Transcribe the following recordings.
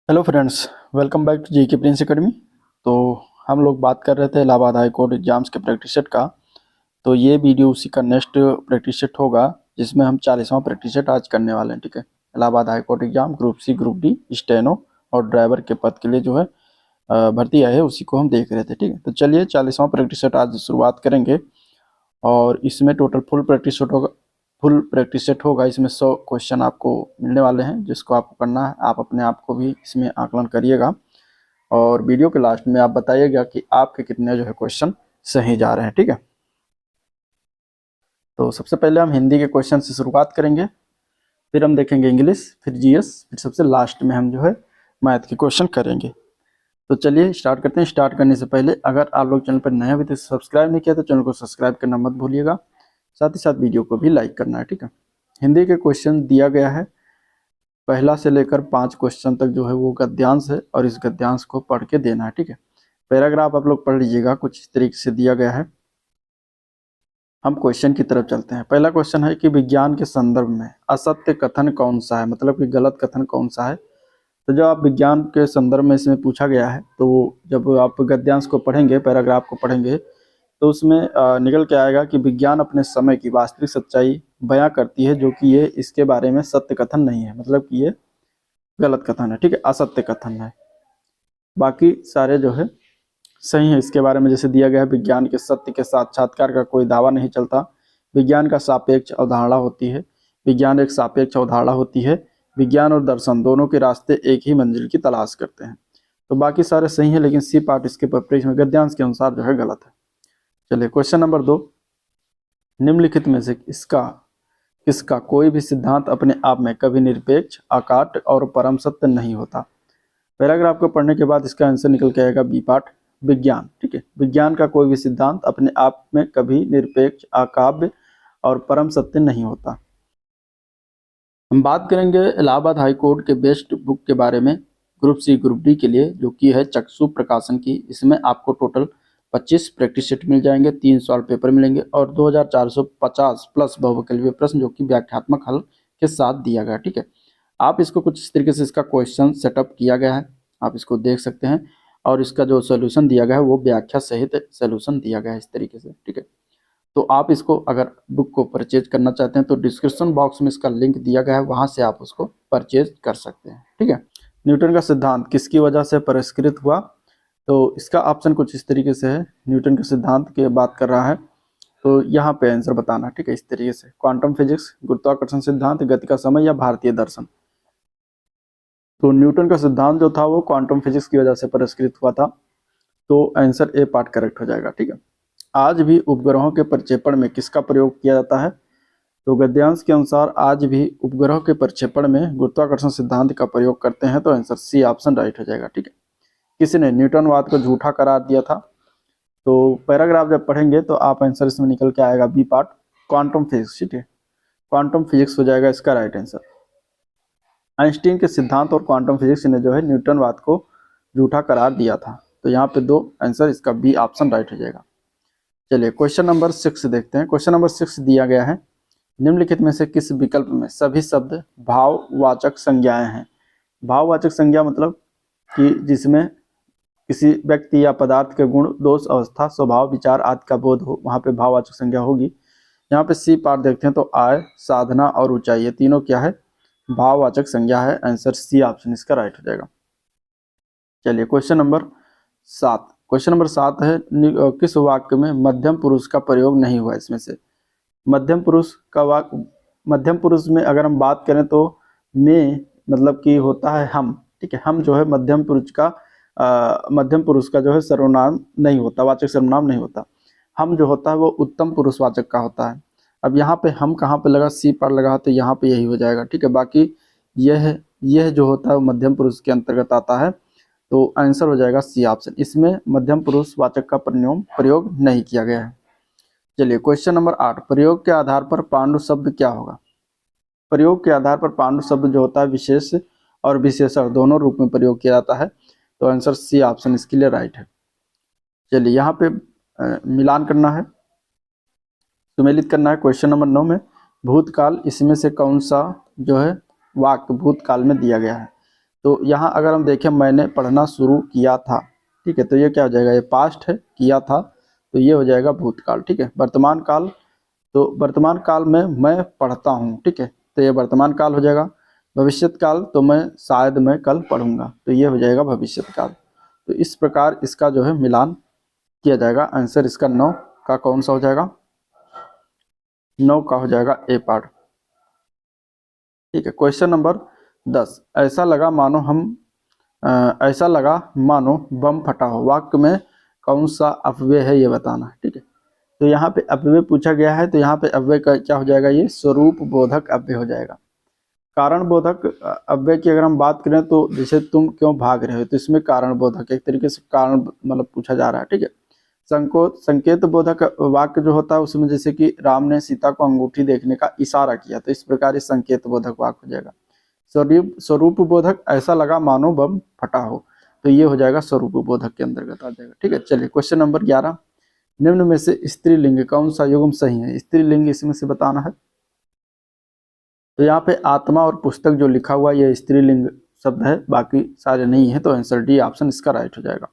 Hello friends, welcome back to GK prince academy. तो हम लोग बात कर रहे थे इलाहाबाद हाई कोर्ट एग्जाम्स के प्रैक्टिस सेट का। तो ये वीडियो उसी का नेक्स्ट प्रैक्टिस सेट होगा, जिसमें हम 40वां प्रैक्टिस सेट आज करने वाले हैं। ठीक है, Allahabad high court exam group C, group D, steno और ड्राइवर के पद के लिए जो है भर्ती आई है, उसी को हम देख रहे थे। ठीक है, तो चलिए 40वां प्रैक्टिस सेट आज शुरुआत करेंगे। और इसमें टोटल फुल प्रैक्टिस सेट होगा। इसमें 100 क्वेश्चन आपको मिलने वाले हैं, जिसको आपको करना है। आप अपने आप को भी इसमें आकलन करिएगा और वीडियो के लास्ट में आप बताइएगा कि आपके कितने जो है क्वेश्चन सही जा रहे हैं। ठीक है, तो सबसे पहले हम हिंदी के क्वेश्चन से शुरुआत करेंगे, फिर हम देखेंगे इंग्लिश, फिर जीएस, फिर सबसे लास्ट में हम जो है मैथ के क्वेश्चन करेंगे। तो चलिए स्टार्ट करते हैं। स्टार्ट करने से पहले अगर आप लोग चैनल पर नए अभी तक सब्सक्राइब नहीं किया तो चैनल को सब्सक्राइब करना मत भूलिएगा, साथ ही साथ वीडियो को भी लाइक करना है। ठीक है, हिंदी के क्वेश्चन दिया गया है, पहला से लेकर 5 क्वेश्चन तक जो है वो गद्यांश है और इस गद्यांश को पढ़ के देना है। ठीक है, पैराग्राफ आप लोग पढ़ लीजिएगा, कुछ इस तरीके से दिया गया है। हम क्वेश्चन की तरफ चलते हैं। पहला क्वेश्चन है कि विज्ञान के संदर्भ में असत्य कथन कौन सा है, मतलब कि गलत कथन कौन सा है। तो जब आप विज्ञान के संदर्भ में इसमें पूछा गया है, तो जब आप गद्यांश को पढ़ेंगे, पैराग्राफ को पढ़ेंगे, तो उसमें निकल के आएगा कि विज्ञान अपने समय की वास्तविक सच्चाई बयां करती है, जो कि ये इसके बारे में सत्य कथन नहीं है, मतलब कि ये गलत कथन है। ठीक है, असत्य कथन है। बाकी सारे जो है सही है इसके बारे में। जैसे दिया गया है, विज्ञान के सत्य के साक्षात्कार का कोई दावा नहीं चलता। विज्ञान का सापेक्ष अवधारणा होती है। विज्ञान एक सापेक्ष अवधारणा होती है। विज्ञान और दर्शन दोनों के रास्ते एक ही मंजिल की तलाश करते हैं। तो बाकी सारे सही है, लेकिन सी पार्ट इसके परिप्रेक्ष्य में गद्यांश के अनुसार जो है गलत है। चलिए क्वेश्चन नंबर 2, निम्नलिखित में से इसका कोई भी सिद्धांत अपने आप में कभी निरपेक्ष, अकाट्य और परम सत्य नहीं होता। पैराग्राफ को पढ़ने के बाद इसका आंसर निकल के आएगा बी पार्ट, विज्ञान। ठीक है, विज्ञान का कोई भी सिद्धांत अपने आप में कभी निरपेक्ष, अकाव्य और परम सत्य नहीं होता। हम बात करेंगे इलाहाबाद हाई कोर्ट के बेस्ट बुक के बारे में, ग्रुप सी, ग्रुप डी के लिए, जो कि है चक्षु प्रकाशन की। इसमें आपको टोटल 25 प्रैक्टिस सेट मिल जाएंगे, 3 सॉल्व पेपर मिलेंगे और 2450 प्लस बहुविकल्पीय प्रश्न, जो कि व्याख्यात्मक हल के साथ दिया गया। ठीक है, आप इसको कुछ इस तरीके से इसका क्वेश्चन सेटअप किया गया है, आप इसको देख सकते हैं। और इसका जो सोल्यूशन दिया गया है वो व्याख्या सहित सोल्यूशन दिया गया है इस तरीके से। ठीक है, तो आप इसको अगर बुक को परचेज करना चाहते हैं तो डिस्क्रिप्शन बॉक्स में इसका लिंक दिया गया है, वहां से आप उसको परचेज कर सकते हैं। ठीक है, न्यूटन का सिद्धांत किसकी वजह से परिष्कृत हुआ। तो इसका ऑप्शन कुछ इस तरीके से है, न्यूटन के सिद्धांत की बात कर रहा है, तो यहाँ पे आंसर बताना। ठीक है, इस तरीके से क्वांटम फिजिक्स, गुरुत्वाकर्षण सिद्धांत, गति का समय या भारतीय दर्शन। तो न्यूटन का सिद्धांत जो था वो क्वांटम फिजिक्स की वजह से परिष्कृत हुआ था, तो आंसर ए पार्ट करेक्ट हो जाएगा। ठीक है, आज भी उपग्रहों के प्रक्षेपण में किसका प्रयोग किया जाता है। तो गद्यांश के अनुसार आज भी उपग्रहों के प्रक्षेपण में गुरुत्वाकर्षण सिद्धांत का प्रयोग करते हैं, तो आंसर सी ऑप्शन राइट हो जाएगा। ठीक है, किसी ने न्यूटनवाद को झूठा करार दिया था। तो पैराग्राफ जब पढ़ेंगे तो आप आंसर इसमें निकल के आएगा बी पार्ट, क्वांटम फिजिक्स। ठीक है, क्वांटम फिजिक्स हो जाएगा इसका राइट आंसर। आइंस्टीन के सिद्धांत और क्वांटम फिजिक्स ने जो है न्यूटनवाद को झूठा करार दिया था, तो यहाँ पे 2 आंसर, इसका बी ऑप्शन राइट हो जाएगा। चलिए क्वेश्चन नंबर 6 देखते हैं। क्वेश्चन नंबर 6 दिया गया है, निम्नलिखित में से किस विकल्प में सभी शब्द भाववाचक संज्ञाएं हैं। भाववाचक संज्ञा मतलब कि जिसमें किसी व्यक्ति या पदार्थ के गुण, दोष, अवस्था, स्वभाव, विचार आदि का बोध हो, वहां पे भाववाचक संज्ञा होगी। यहाँ पे सी पार्ट देखते हैं तो आय, साधना और ऊंचाई, ये तीनों क्या है, भाववाचक संज्ञा है। आंसर सी ऑप्शन इसका राइट हो जाएगा। चलिए क्वेश्चन नंबर 7, क्वेश्चन नंबर 7 है, किस वाक्य में मध्यम पुरुष का प्रयोग नहीं हुआ। इसमें से मध्यम पुरुष का वाक्य, मध्यम पुरुष में अगर हम बात करें तो में मतलब कि होता है हम। ठीक है, हम जो है मध्यम पुरुष का मध्यम पुरुष का जो है सर्वनाम नहीं होता, वाचक सर्वनाम नहीं होता। हम जो होता है वो उत्तम पुरुषवाचक का होता है। अब यहाँ पे हम कहाँ पे लगा, सी पर लगा, तो यहाँ पे यही हो जाएगा। ठीक है, बाकी यह जो होता है वो मध्यम पुरुष के अंतर्गत आता है, तो आंसर हो जाएगा सी ऑप्शन। इसमें मध्यम पुरुष वाचक का प्रयोग नहीं किया गया है। चलिए क्वेश्चन नंबर 8, प्रयोग के आधार पर पांडु शब्द क्या होगा। प्रयोग के आधार पर पांडु शब्द जो होता है विशेष और विशेषण दोनों रूप में प्रयोग किया जाता है, तो आंसर सी ऑप्शन इसके लिए राइट है। चलिए यहाँ पे मिलान करना है, सुमेलित करना है। क्वेश्चन नंबर 9 में भूतकाल, इसमें से कौन सा जो है वाक्य भूतकाल में दिया गया है। तो यहाँ अगर हम देखें मैंने पढ़ना शुरू किया था, ठीक है, तो ये क्या हो जाएगा, ये पास्ट है, किया था तो ये हो जाएगा भूतकाल, ठीक है। वर्तमान काल, तो वर्तमान काल में मैं पढ़ता हूँ, ठीक है, तो ये वर्तमान काल हो जाएगा। भविष्यत काल, तो मैं कल पढ़ूंगा, तो ये हो जाएगा भविष्यत काल। तो इस प्रकार इसका जो है मिलान किया जाएगा। आंसर इसका 9 का कौन सा हो जाएगा, 9 का हो जाएगा ए पार्ट, ठीक है। क्वेश्चन नंबर 10, ऐसा लगा मानो बम फटा हो, वाक्य में कौन सा अपव्यय है ये बताना है, ठीक है। तो यहाँ पे अपव्यय पूछा गया है, तो यहाँ पे अपव्यय का क्या हो जाएगा, ये स्वरूप बोधक अपव्यय हो जाएगा। कारण बोधक अपव्यय की अगर हम बात करें तो जैसे तुम क्यों भाग रहे हो, तो इसमें कारण बोधक एक तरीके से कारण मतलब पूछा जा रहा है, ठीक है। संकेत बोधक वाक्य जो होता है उसमें जैसे कि राम ने सीता को अंगूठी देखने का इशारा किया, तो इस प्रकार इस संकेत बोधक वाक्य हो जाएगा। स्वरूप बोधक ऐसा लगा मानो बम फटा हो, तो ये हो जाएगा स्वरूप बोधक के अंतर्गत आ जाएगा, ठीक है। चलिए क्वेश्चन नंबर 11, निम्न में से स्त्रीलिंग कौन सा युग्म सही है, स्त्रीलिंग इसमें से बताना है। तो यहाँ पे आत्मा और पुस्तक जो लिखा हुआ ये स्त्रीलिंग शब्द है, बाकी सारे नहीं है, तो आंसर डी ऑप्शन इसका राइट हो जाएगा।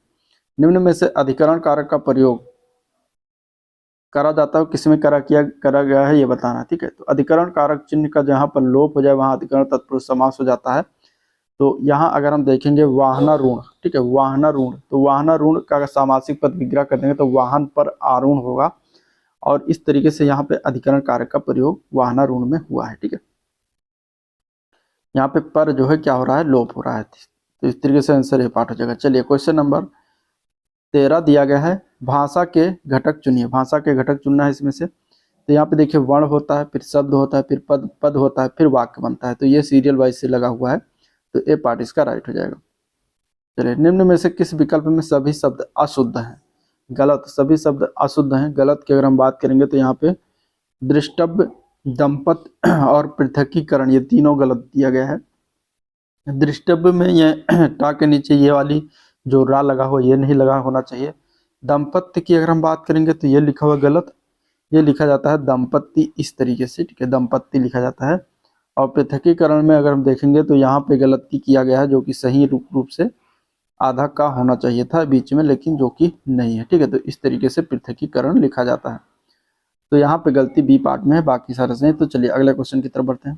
निम्न में से अधिकरण कारक का प्रयोग करा जाता है, किसमें करा गया है ये बताना, ठीक है। तो अधिकरण कारक चिन्ह का जहाँ पर लोप हो जाए वहाँ अधिकरण तत्पुरुष समास हो जाता है। तो यहाँ अगर हम देखेंगे वाहनारूढ़, ठीक है, वाहनारूढ़, तो वाहनारूढ़ का सामासिक पद विग्रह कर देंगे तो वाहन पर आरूढ़ होगा, और इस तरीके से यहाँ पे अधिकरण कारक का प्रयोग वाहनारूढ़ में हुआ है, ठीक है। यहाँ पे पर जो है क्या हो रहा है, लोप हो रहा है, तो इस तरीके से आंसर ये पार्ट हो जाएगा। चलिए क्वेश्चन नंबर 13 दिया गया है, भाषा के घटक चुनिए, भाषा के घटक चुनना है इसमें से। तो यहाँ पे देखिए वर्ण होता है, फिर शब्द होता है, फिर पद होता है, फिर वाक्य बनता है, तो ये सीरियल वाइज से लगा हुआ है, तो ए पार्ट इसका राइट हो जाएगा। चलिए निम्न में से किस विकल्प में सभी शब्द अशुद्ध हैं, गलत, सभी शब्द अशुद्ध हैं। गलत की अगर हम बात करेंगे तो यहाँ पे दृष्टव्य, दंपत और पृथकीकरण ये तीनों गलत दिया गया है। दृष्टव्य में ये टा के नीचे ये वाली जो रा लगा हुआ ये नहीं लगा होना चाहिए। दंपत्ति की अगर हम बात करेंगे तो ये लिखा हुआ गलत, ये लिखा जाता है दंपत्ति इस तरीके से, ठीक है, दंपत्ति लिखा जाता है। और पृथकीकरण में अगर हम देखेंगे तो यहाँ पे गलती किया गया है, जो कि सही रूप से आधा का होना चाहिए था बीच में, लेकिन जो कि नहीं है, ठीक है। तो इस तरीके से पृथकीकरण लिखा जाता है, तो यहाँ पे गलती बी पार्ट में है, बाकी सारे सही। तो चलिए अगले क्वेश्चन की तरफ बढ़ते हैं।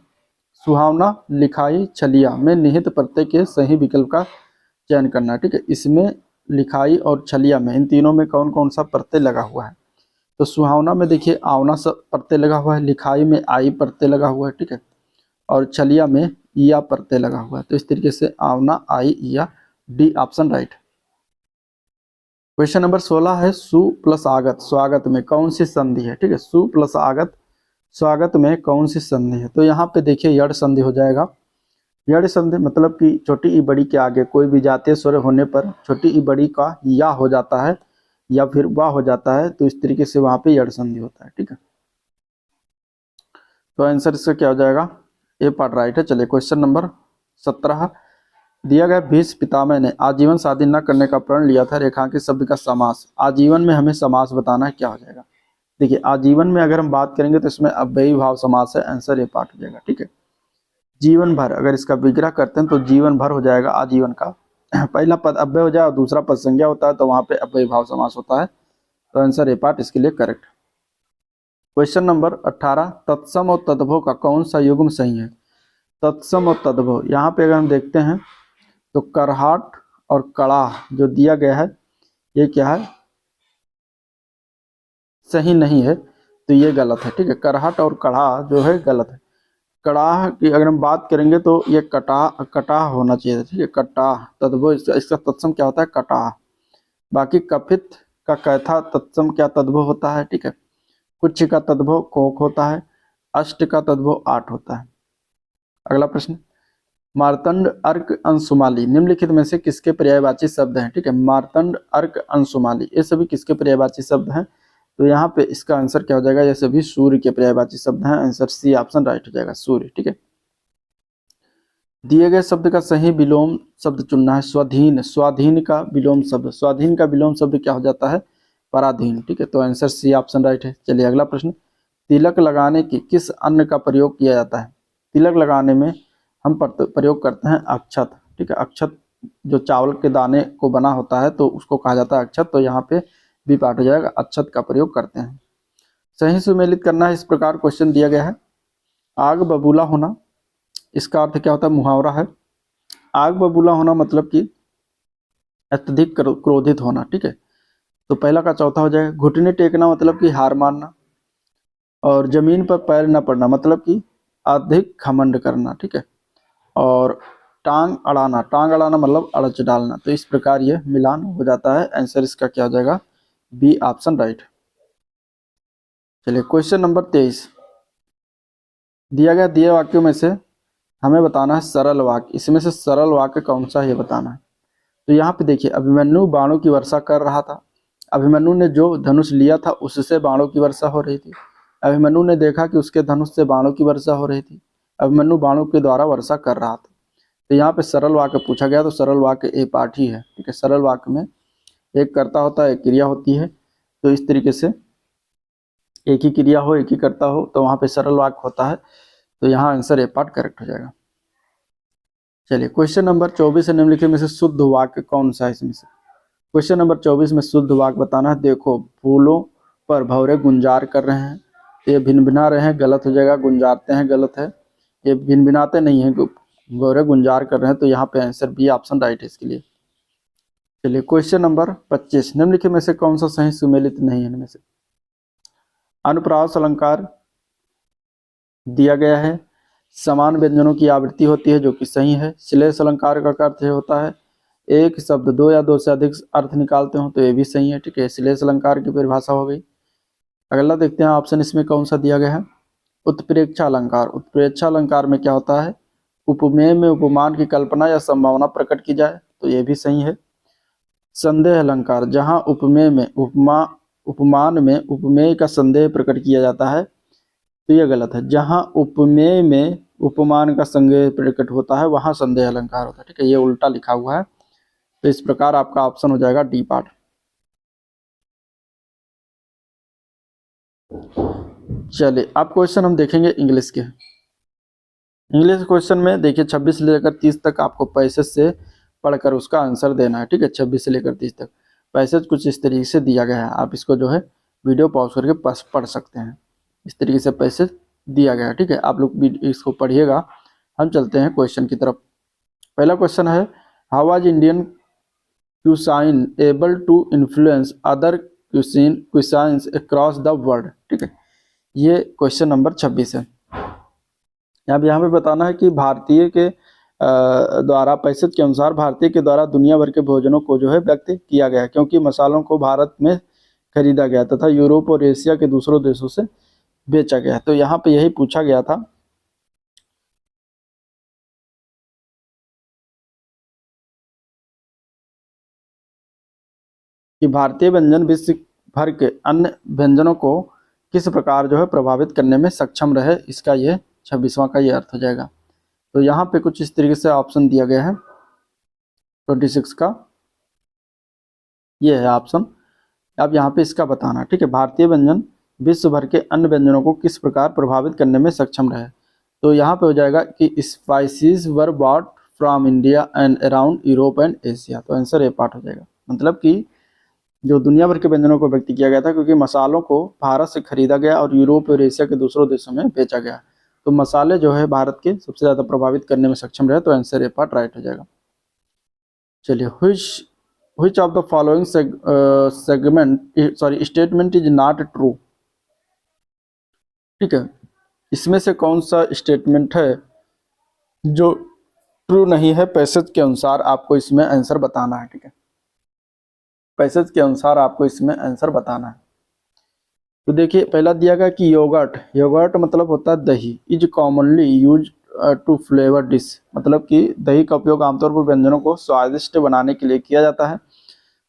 सुहावना, लिखाई, छलिया में निहित प्रत्यय के सही विकल्प का चयन करना है, ठीक है। इसमें लिखाई और छलिया में इन तीनों में कौन कौन सा प्रत्यय लगा हुआ है। तो सुहावना में देखिए आवना प्रत्यय लगा हुआ है, लिखाई में आई प्रत्यय लगा हुआ है, ठीक है, और छलिया में या प्रत्यय लगा हुआ है। तो इस तरीके से आवना, आई, या, D option right. Question number 16 है, सु प्लस आगत, स्वागत में कौन सी संधि है, ठीक है। सु प्लस आगत, स्वागत में कौन सी संधि है। तो यहाँ पे देखिए यड़ संधि हो जाएगा। यड़ संधि मतलब कि छोटी ई बड़ी के आगे कोई भी जातीय स्वर होने पर छोटी ई बड़ी का या हो जाता है या फिर वाह हो जाता है, तो इस तरीके से वहां पे यड़ संधि होता है, ठीक है। तो आंसर इसका क्या हो जाएगा, ए पार्ट राइट है। चलिए क्वेश्चन नंबर 17 दिया गया, भीष्म पितामह ने आजीवन शादी न करने का प्रण लिया था, रेखांकित शब्द का समास। आजीवन में हमें समास बताना है, क्या हो जाएगा। देखिए आजीवन में अगर हम बात करेंगे तो इसमें अव्ययी भाव समास है, आंसर ए पार्ट हो जाएगा, ठीक है। जीवन भर अगर इसका विग्रह करते हैं तो जीवन भर हो जाएगा आजीवन का, पहला पद अव्यय हो जाए और दूसरा पद संज्ञा होता है, तो वहां पे अव्ययी भाव समास होता है, तो आंसर ए पार्ट इसके लिए करेक्ट। क्वेश्चन नंबर 18, तत्सम और तद्भव का कौन सा युग्म सही है। तत्सम और तद्भव, यहाँ पे अगर हम देखते हैं तो करहाट और कड़ाह जो दिया गया है ये क्या है, सही नहीं है, तो ये गलत है, ठीक है। करहट और कड़ाह जो है गलत है। कड़ाह की अगर हम बात करेंगे तो ये कटाह होना चाहिए, ठीक है, कटाह। तद्भव इसका तत्सम क्या होता है, कटाह। बाकी कपित का कैथा तत्सम क्या तद्भव होता है, ठीक है। कुछ का तद्भव कोक होता है, अष्ट का तद्भव 8 होता है। अगला प्रश्न, मार्तंड, अर्क, अंशुमाली निम्नलिखित में से किसके पर्यायवाची शब्द हैं, ठीक है। मार्तंड, अर्क, अंशुमाली ये सभी किसके पर्यायवाची शब्द हैं। तो यहाँ पे इसका आंसर क्या हो जाएगा, ये सभी सूर्य के पर्यायवाची शब्द हैं, आंसर सी ऑप्शन राइट हो जाएगा, सूर्य, ठीक है। दिए गए शब्द का सही विलोम शब्द चुनना है। स्वाधीन, स्वाधीन का विलोम शब्द, स्वाधीन का विलोम शब्द क्या हो जाता है, पराधीन, ठीक है, तो आंसर सी ऑप्शन राइट है। चलिए अगला प्रश्न, तिलक लगाने की किस अन्न का प्रयोग किया जाता है। तिलक लगाने में हम प्रयोग करते हैं अक्षत, ठीक है। अक्षत जो चावल के दाने को बना होता है तो उसको कहा जाता है अक्षत, तो यहाँ पे बी पार्ट हो जाएगा, अक्षत का प्रयोग करते हैं। सही सुमेलित करना है, इस प्रकार क्वेश्चन दिया गया है। आग बबूला होना, इसका अर्थ क्या होता है, मुहावरा है। आग बबूला होना मतलब कि अत्यधिक क्रोधित होना, ठीक है। तो पहला का चौथा हो जाएगा। घुटने टेकना मतलब कि हार मानना, और जमीन पर पैर न पड़ना मतलब कि अधिक घमंड करना, ठीक है। और टांग अड़ाना, टांग अड़ाना मतलब अड़च डालना। तो इस प्रकार ये मिलान हो जाता है। आंसर इसका क्या हो जाएगा, बी ऑप्शन राइट। चलिए क्वेश्चन नंबर 23, दिया गया दिए वाक्यों में से हमें बताना है सरल वाक्य, इसमें से सरल वाक्य कौन सा है ये बताना है। तो यहाँ पे देखिए, अभिमन्यु बाणों की वर्षा कर रहा था। अभिमन्यु ने जो धनुष लिया था उससे बाणों की वर्षा हो रही थी। अभिमन्यु ने देखा कि उसके धनुष से बाणों की वर्षा हो रही थी। अभिमन्यु बाणों के द्वारा वर्षा कर रहा था। तो यहाँ पे सरल वाक्य पूछा गया, तो सरल वाक्य ए पार्ट ही है, ठीक है। सरल वाक्य में एक कर्ता होता है, एक क्रिया होती है। तो इस तरीके से एक ही क्रिया हो, एक ही कर्ता हो, तो वहाँ पे सरल वाक्य होता है। तो यहाँ आंसर ए पार्ट करेक्ट हो जाएगा। चलिए क्वेश्चन नंबर 24 है, निम्नलिखित में से शुद्ध वाक्य कौन सा है इसमें से। क्वेश्चन नंबर 24 में शुद्ध वाक्य बताना है। देखो फूलों पर भंवरे गुंजार कर रहे हैं, ये भिनभिना रहे हैं, गलत हो जाएगा। गुंजारते हैं गलत है, ये भिनभिनाते नहीं है, भंवरे गुंजार कर रहे हैं। तो यहाँ पे आंसर बी ऑप्शन राइट है इसके लिए। चलिए क्वेश्चन नंबर 25, निम्नलिखित में से कौन सा सही सुमेलित नहीं है इनमें से। अनुप्रास अलंकार दिया गया है, समान व्यंजनों की आवृत्ति होती है जो कि सही है। श्लेष अलंकार का अर्थ होता है एक शब्द दो या दो से अधिक अर्थ निकालते हो, तो ये भी सही है, ठीक है। श्लेष अलंकार की परिभाषा हो गई। अगला देखते हैं ऑप्शन इसमें कौन सा दिया गया है। उत्प्रेक्षा अलंकार, उत्प्रेक्षा अलंकार में क्या होता है, उपमेय में उपमान की कल्पना या संभावना प्रकट की जाए, तो ये भी सही है। संदेह अलंकार, जहां उपमेय में उपमान में उपमेय का संदेह प्रकट किया जाता है, तो यह गलत है। जहां उपमेय में उपमान का संदेह प्रकट होता है वहां संदेह अलंकार होता है, ठीक है। ये उल्टा लिखा हुआ है, तो इस प्रकार आपका ऑप्शन हो जाएगा डी पार्ट। चलिए अब क्वेश्चन हम देखेंगे इंग्लिश के। इंग्लिश क्वेश्चन में देखिए 26 से लेकर 30 तक आपको पैसेज से पढ़कर उसका आंसर देना है, ठीक है। 26 से लेकर 30 तक पैसेज कुछ इस तरीके से दिया गया है, आप इसको जो है वीडियो पॉज करके पढ़ सकते हैं। इस तरीके से पैसेज दिया गया है, ठीक है। आप लोग भी इसको पढ़िएगा। हम चलते हैं क्वेश्चन की तरफ। पहला क्वेश्चन है, how was Indian cuisine able to influence other cuisines across the world, ठीक है। ये क्वेश्चन नंबर 26 है। अब यहाँ पे बताना है कि भारतीय के द्वारा पैसेज के अनुसार भारतीय के द्वारा दुनिया भर के भोजनों को जो है व्यक्त किया गया, क्योंकि मसालों को भारत में खरीदा गया तथा यूरोप और एशिया के दूसरों देशों से बेचा गया। तो यहाँ पे यही पूछा गया था कि भारतीय व्यंजन विश्व भर के अन्य व्यंजनों को किस प्रकार जो है प्रभावित करने में सक्षम रहे, इसका ये 26वां का ये अर्थ हो जाएगा। तो यहाँ पे कुछ इस तरीके से ऑप्शन दिया गया है। 26 का ये है ऑप्शन। अब यहाँ पे इसका बताना, ठीक है। भारतीय व्यंजन विश्व भर के अन्य व्यंजनों को किस प्रकार प्रभावित करने में सक्षम रहे, तो यहाँ पे हो जाएगा कि spices were bought from India and around Europe and Asia. तो आंसर ए पार्ट हो जाएगा। मतलब कि जो दुनिया भर के व्यंजनों को व्यक्त किया गया था, क्योंकि मसालों को भारत से खरीदा गया और यूरोप और एशिया के दूसरों देशों में बेचा गया। तो मसाले जो है भारत के सबसे ज़्यादा प्रभावित करने में सक्षम रहे, तो आंसर ए पार्ट राइट हो जाएगा। चलिए which of the following statement is not true, ठीक है। इसमें से कौन सा स्टेटमेंट है जो ट्रू नहीं है, पैसेज के अनुसार आपको इसमें आंसर बताना है, ठीक है। पैसेज के अनुसार आपको इसमें आंसर बताना है। तो देखिए पहला दिया गया कि योगर्ट मतलब होता है दही, is commonly use to flavour dish, मतलब कि दही का उपयोग आमतौर पर व्यंजनों को स्वादिष्ट बनाने के लिए किया जाता है।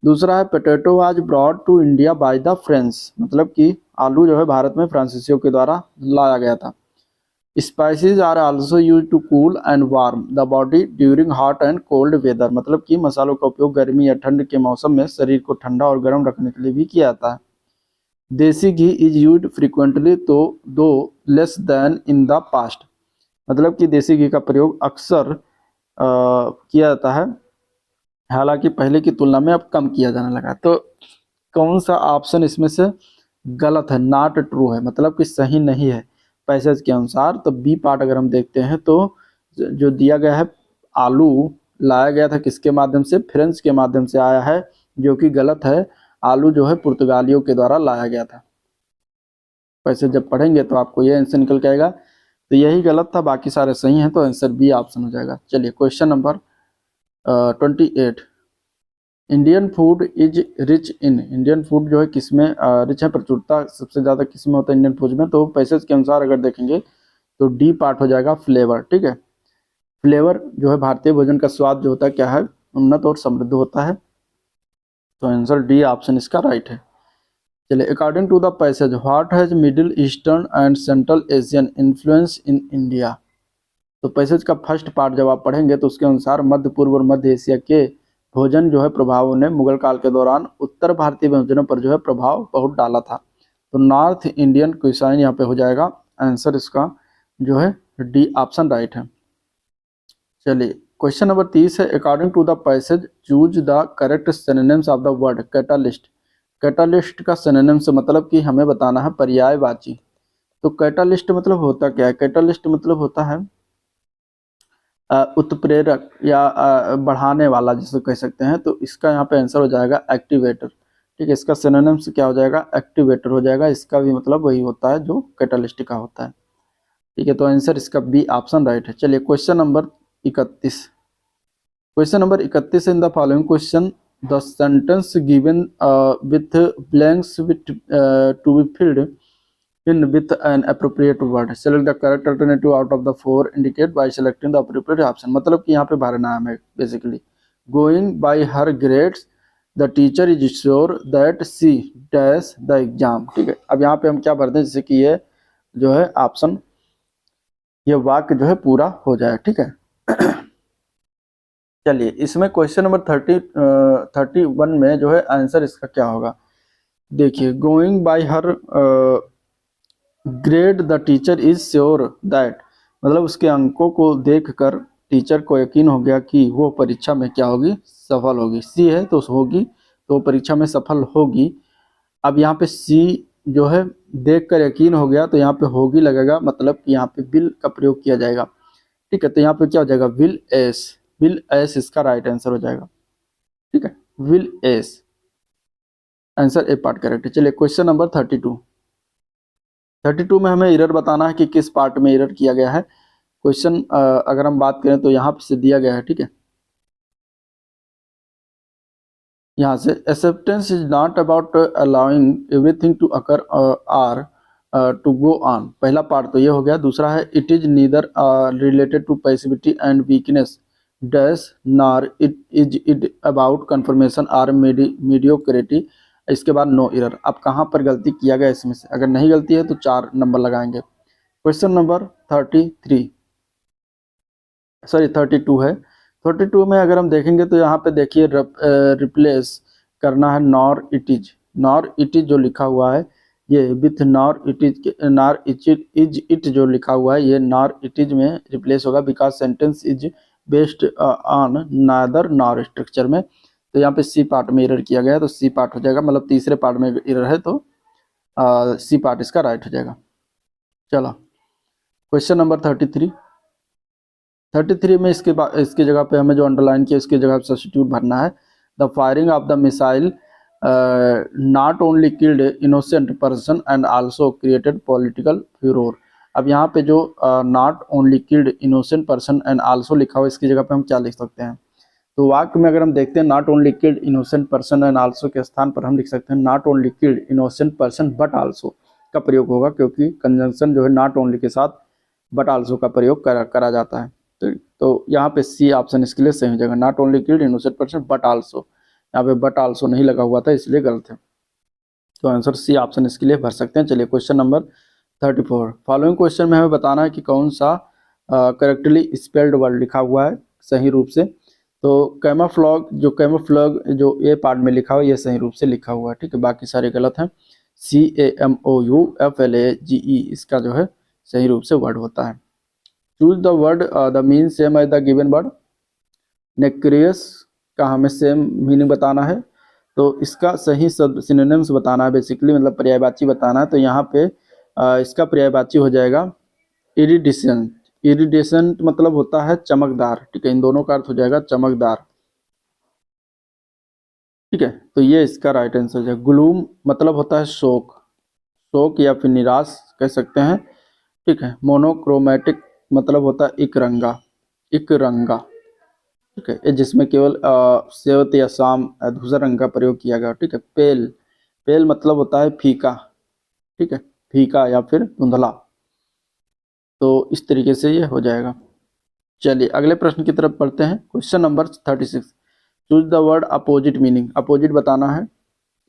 दूसरा है potato was brought to India by the French, मतलब कि आलू जो है भारत में फ्रांसीसियों के द्वारा लाया गया था। Spices are also use to cool and warm the body during hot and cold weather, मतलब कि मसालों का उपयोग गर्मी या ठंड के मौसम में शरीर को ठंडा और गर्म रखने के लिए भी किया जाता है। देसी घी इज यूज फ्रिक्वेंटली तो दो less then in the past, मतलब कि देसी घी का प्रयोग अक्सर किया जाता है, हालांकि पहले की तुलना में अब कम किया जाने लगा। तो कौन सा ऑप्शन इसमें से गलत है, नॉट ट्रू है, मतलब कि सही नहीं है पैसेज के अनुसार। तो बी पार्ट अगर हम देखते हैं तो जो दिया गया है, आलू लाया गया था किसके माध्यम से, फ्रेंच के माध्यम से आया है, जो कि गलत है। आलू जो है पुर्तगालियों के द्वारा लाया गया था। पैसे जब पढ़ेंगे तो आपको ये आंसर निकल के आएगा। तो यही गलत था, बाकी सारे सही हैं, तो आंसर बी ऑप्शन हो जाएगा। चलिए question number 28। Indian food is rich in, Indian food जो है किसमें रिच है, प्रचुरता सबसे ज़्यादा किसमें होता है इंडियन फूड में। तो पैसेज के अनुसार अगर देखेंगे तो डी पार्ट हो जाएगा फ्लेवर। ठीक है, फ्लेवर जो है भारतीय भोजन का स्वाद जो होता है क्या है, उन्नत और समृद्ध होता है। तो आंसर डी ऑप्शन इसका राइट है। चलिए, according to the passage what has middle eastern and central Asian influence in India. तो पैसेज का फर्स्ट पार्ट जब आप पढ़ेंगे तो उसके अनुसार मध्य पूर्व और मध्य एशिया के भोजन जो है प्रभावों ने मुगल काल के दौरान उत्तर भारतीय व्यंजनों पर जो है प्रभाव बहुत डाला था। तो नॉर्थ इंडियन क्विसाइन यहाँ पे हो जाएगा। आंसर इसका जो है डी ऑप्शन राइट है। चलिए क्वेश्चन नंबर 30 है, according to the passage choose the correct synonyms of the word catalyst. Catalyst का सिनोनिम्स मतलब कि हमें बताना है पर्यायवाची। तो कैटालिस्ट मतलब होता क्या है, कैटालिस्ट मतलब होता है उत्प्रेरक या बढ़ाने वाला जिसे कह सकते हैं। तो इसका यहाँ पे आंसर हो जाएगा एक्टिवेटर। ठीक है, इसका सिनोनिम्स क्या हो जाएगा, एक्टिवेटर हो जाएगा। इसका भी मतलब वही होता है जो कैटालिस्ट का होता है। ठीक है, तो आंसर इसका बी ऑप्शन राइट है। चलिए question number 31। Question number 31, in the following question the sentence given with blanks with to be filled in with an appropriate word, select the correct alternative out of the four indicate by selecting the appropriate option। मतलब कि यहाँ पे भरना है हमें basically, going by her grades the teacher is sure that she dash the exam। ठीक है, अब यहाँ पे हम क्या भरते हैं, जैसे कि ये जो है ऑप्शन, ये वाक्य जो है पूरा हो जाए। ठीक है चलिए, इसमें क्वेश्चन नंबर 31 में जो है आंसर इसका क्या होगा, देखिए, going by her grade the teacher is sure that, मतलब उसके अंकों को देखकर टीचर को यकीन हो गया कि वो परीक्षा में क्या होगी, सफल होगी। सी है तो होगी, तो परीक्षा में सफल होगी। अब यहाँ पे सी जो है देखकर यकीन हो गया, तो यहाँ पे होगी लगेगा, मतलब कि यहाँ पे विल का प्रयोग किया जाएगा। ठीक है, तो यहाँ पे क्या हो जाएगा, विल एस, विल एस इसका राइट आंसर हो जाएगा। ठीक है, will S, answer A part correct है। चलिए क्वेश्चन नंबर 32 में हमें एरर बताना है कि किस पार्ट में एरर किया गया है। क्वेश्चन अगर हम बात करें तो यहाँ से दिया गया है। ठीक है, यहाँ से acceptance is not about allowing everything to occur or to go on, पहला पार्ट तो ये हो गया। दूसरा है it is neither related to passivity and weakness dash nor it is about conformation or mediocrity. इसके बाद नो एरर। अब कहाँ पर गलती किया गया इसमें से, अगर नहीं गलती है तो 4 नंबर लगाएंगे। क्वेश्चन नंबर 32 है। 32 में अगर हम देखेंगे तो यहाँ पे देखिए रिप्लेस करना है nor it is, nor it is जो लिखा हुआ है ये with nor it is, nor is it जो लिखा हुआ है ये नॉर इट इज में रिप्लेस होगा, because sentence is based on neither nor structure में। तो यहाँ पे सी पार्ट में एरर किया गया है, तो सी पार्ट हो जाएगा, मतलब तीसरे पार्ट में एरर है तो सी पार्ट इसका राइट हो जाएगा। चलो क्वेश्चन नंबर 33 में इसकी जगह पे हमें जो अंडरलाइन किया इसकी जगह सब्स्टिट्यूट भरना है। The firing of the missile not only killed innocent person and also created political furore. अब यहाँ पे जो not only killed innocent person and also लिखा हुआ इसकी जगह पे हम क्या लिख सकते हैं, तो वाक्य में अगर हम देखते हैं not only killed innocent person and also के स्थान पर हम लिख सकते हैं not only killed innocent person but also का प्रयोग होगा, क्योंकि कंजंक्शन जो है नॉट ओनली के साथ बट आल्सो का प्रयोग करा जाता है। तो यहाँ पे सी ऑप्शन इसके लिए सही हो जाएगा, not only killed innocent person but also. यहाँ पे बट आल्सो नहीं लगा हुआ था इसलिए गलत है, तो आंसर सी ऑप्शन इसके लिए भर सकते हैं। चलिए क्वेश्चन नंबर 34, फॉलोइंग क्वेश्चन में हमें बताना है कि कौन सा करेक्टली स्पेल्ड वर्ड लिखा हुआ है सही रूप से। तो कैमोफ्लॉग जो ए पार्ट में लिखा हुआ है ये सही रूप से लिखा हुआ है। ठीक है, बाकी सारे गलत हैं। CAMOUFLAGE इसका जो है सही रूप से वर्ड होता है। Choose the word the mean same as the given word. नेक्रियस का हमें सेम मीनिंग बताना है, तो इसका सही शब्द सिनोनिम्स बताना है बेसिकली, मतलब पर्यायवाची बताना है। तो यहाँ पे इसका पर्यायवाची हो जाएगा इरिडिसेंट। इरिडिसेंट मतलब होता है चमकदार, ठीक है, इन दोनों का अर्थ हो जाएगा चमकदार, ठीक है। तो ये इसका राइट आंसर है। ग्लूम मतलब होता है शोक, शोक या फिर निराश कह सकते हैं, ठीक है। मोनोक्रोमैटिक मतलब होता है इकरंगा, इकरंगा, ठीक है, ये जिसमें केवल श्वेत या शाम धूसर रंग का प्रयोग किया गया, ठीक है। पेल, पेल मतलब होता है फीका, ठीक है, फीका या फिर धुंधला। तो इस तरीके से ये हो जाएगा। चलिए अगले प्रश्न की तरफ बढ़ते हैं। Question number 36, choose the word opposite meaning. Opposite बताना है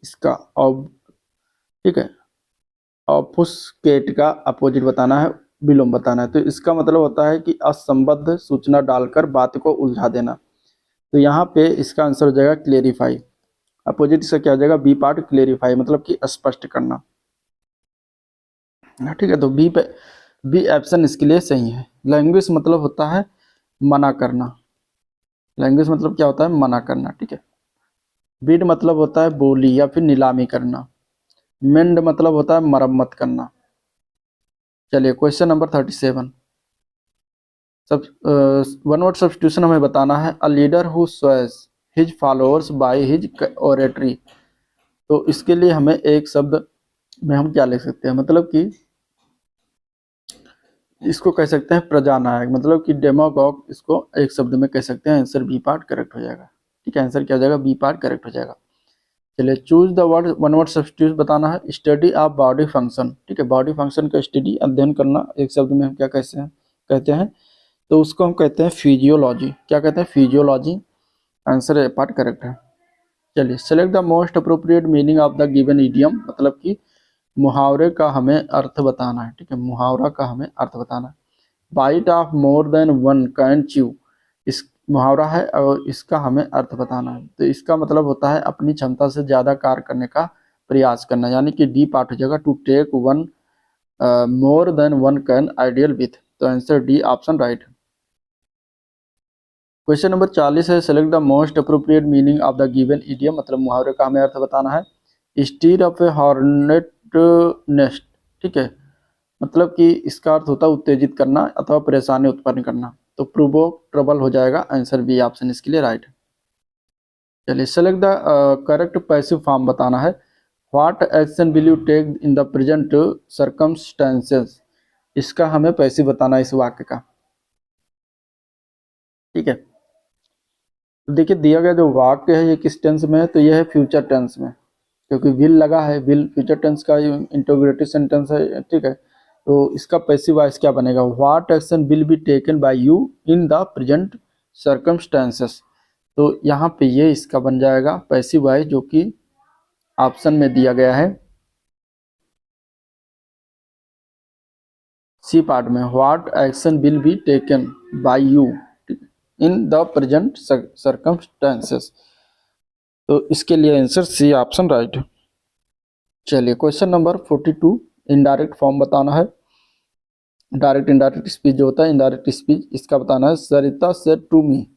इसका, और ठीक है, ऑफुस्केट का अपोजिट बताना है, विलोम बताना है। तो इसका मतलब होता है कि असंबद्ध सूचना डालकर बात को उलझा देना। तो यहाँ पे इसका आंसर हो जाएगा क्लेरिफाई। अपोजिट इसका क्या हो जाएगा, बी पार्ट, क्लेरिफाई मतलब कि स्पष्ट करना, ठीक है। तो बी पे, बी ऑप्शन इसके लिए सही है। लैंग्वेज मतलब होता है मना करना, लैंग्वेज मतलब क्या होता है, मना करना, ठीक है। बिड मतलब होता है बोली या फिर नीलामी करना। मेंड मतलब होता है मरम्मत करना। चलिए क्वेश्चन नंबर 37, सब वन वर्ड सब्स्टिट्यूशन हमें बताना है। A leader who Suez his followers by his oratory. तो इसके लिए हमें एक शब्द में हम क्या लिख सकते हैं, मतलब कि इसको कह सकते हैं प्रजानायक, मतलब कि डेमागॉग, इसको एक शब्द में कह सकते हैं। आंसर बी पार्ट करेक्ट हो जाएगा, ठीक है। आंसर क्या हो जाएगा, बी पार्ट करेक्ट हो जाएगा। चलिए choose the word, one word substitute बताना है। स्टडी ऑफ बॉडी फंक्शन, ठीक है, बॉडी फंक्शन का स्टडी, अध्ययन करना, एक शब्द में हम क्या कहते हैं, तो उसको हम कहते हैं फिजियोलॉजी। क्या कहते हैं, physiology. Answer A part correct है। चलिए select the most appropriate meaning of the given idiom, मतलब कि मुहावरे का हमें अर्थ बताना है, ठीक है, मुहावरा का हमें अर्थ बताना है। Bite off more than one can chew, इस मुहावरा है और इसका हमें अर्थ बताना है। तो इसका मतलब होता है अपनी क्षमता से ज़्यादा कार्य करने का प्रयास करना, यानी कि डी पार्ट हो जाएगा, to take one more than one can ideal with. तो answer D option right. Question number 40 है, select the most appropriate meaning of the given idiom, मतलब मुहावरे का हमें अर्थ बताना है। Stir up a hornet nest, ठीक है, मतलब कि इसका अर्थ होता है उत्तेजित करना अथवा परेशानी उत्पन्न करना। तो प्रोवोक ट्रबल हो जाएगा, आंसर बी ऑप्शन इसके लिए राइट है। चलिए select the correct passive form बताना है। What action will you take in the present circumstances, इसका हमें पैसिव बताना है इस वाक्य का, ठीक है। तो देखिए दिया गया जो वाक्य है ये किस टेंस में है, तो यह है फ्यूचर टेंस में, क्योंकि विल लगा है, विल फ्यूचर टेंस का इंटरोगेटिव सेंटेंस है, ठीक है। तो इसका पैसिव वॉइस क्या बनेगा, what action will be taken by you in the present circumstances. तो यहाँ पे ये इसका बन जाएगा पैसिव वॉइस, जो कि ऑप्शन में दिया गया है सी पार्ट में, what action will be taken by you in the present circumstances. तो इसके लिए आंसर सी ऑप्शन राइट है। चलिए क्वेश्चन नंबर 42, इनडायरेक्ट फॉर्म बताना है। डायरेक्ट इनडायरेक्ट स्पीच जो होता है, इनडायरेक्ट स्पीच इसका बताना है। Sarita said to me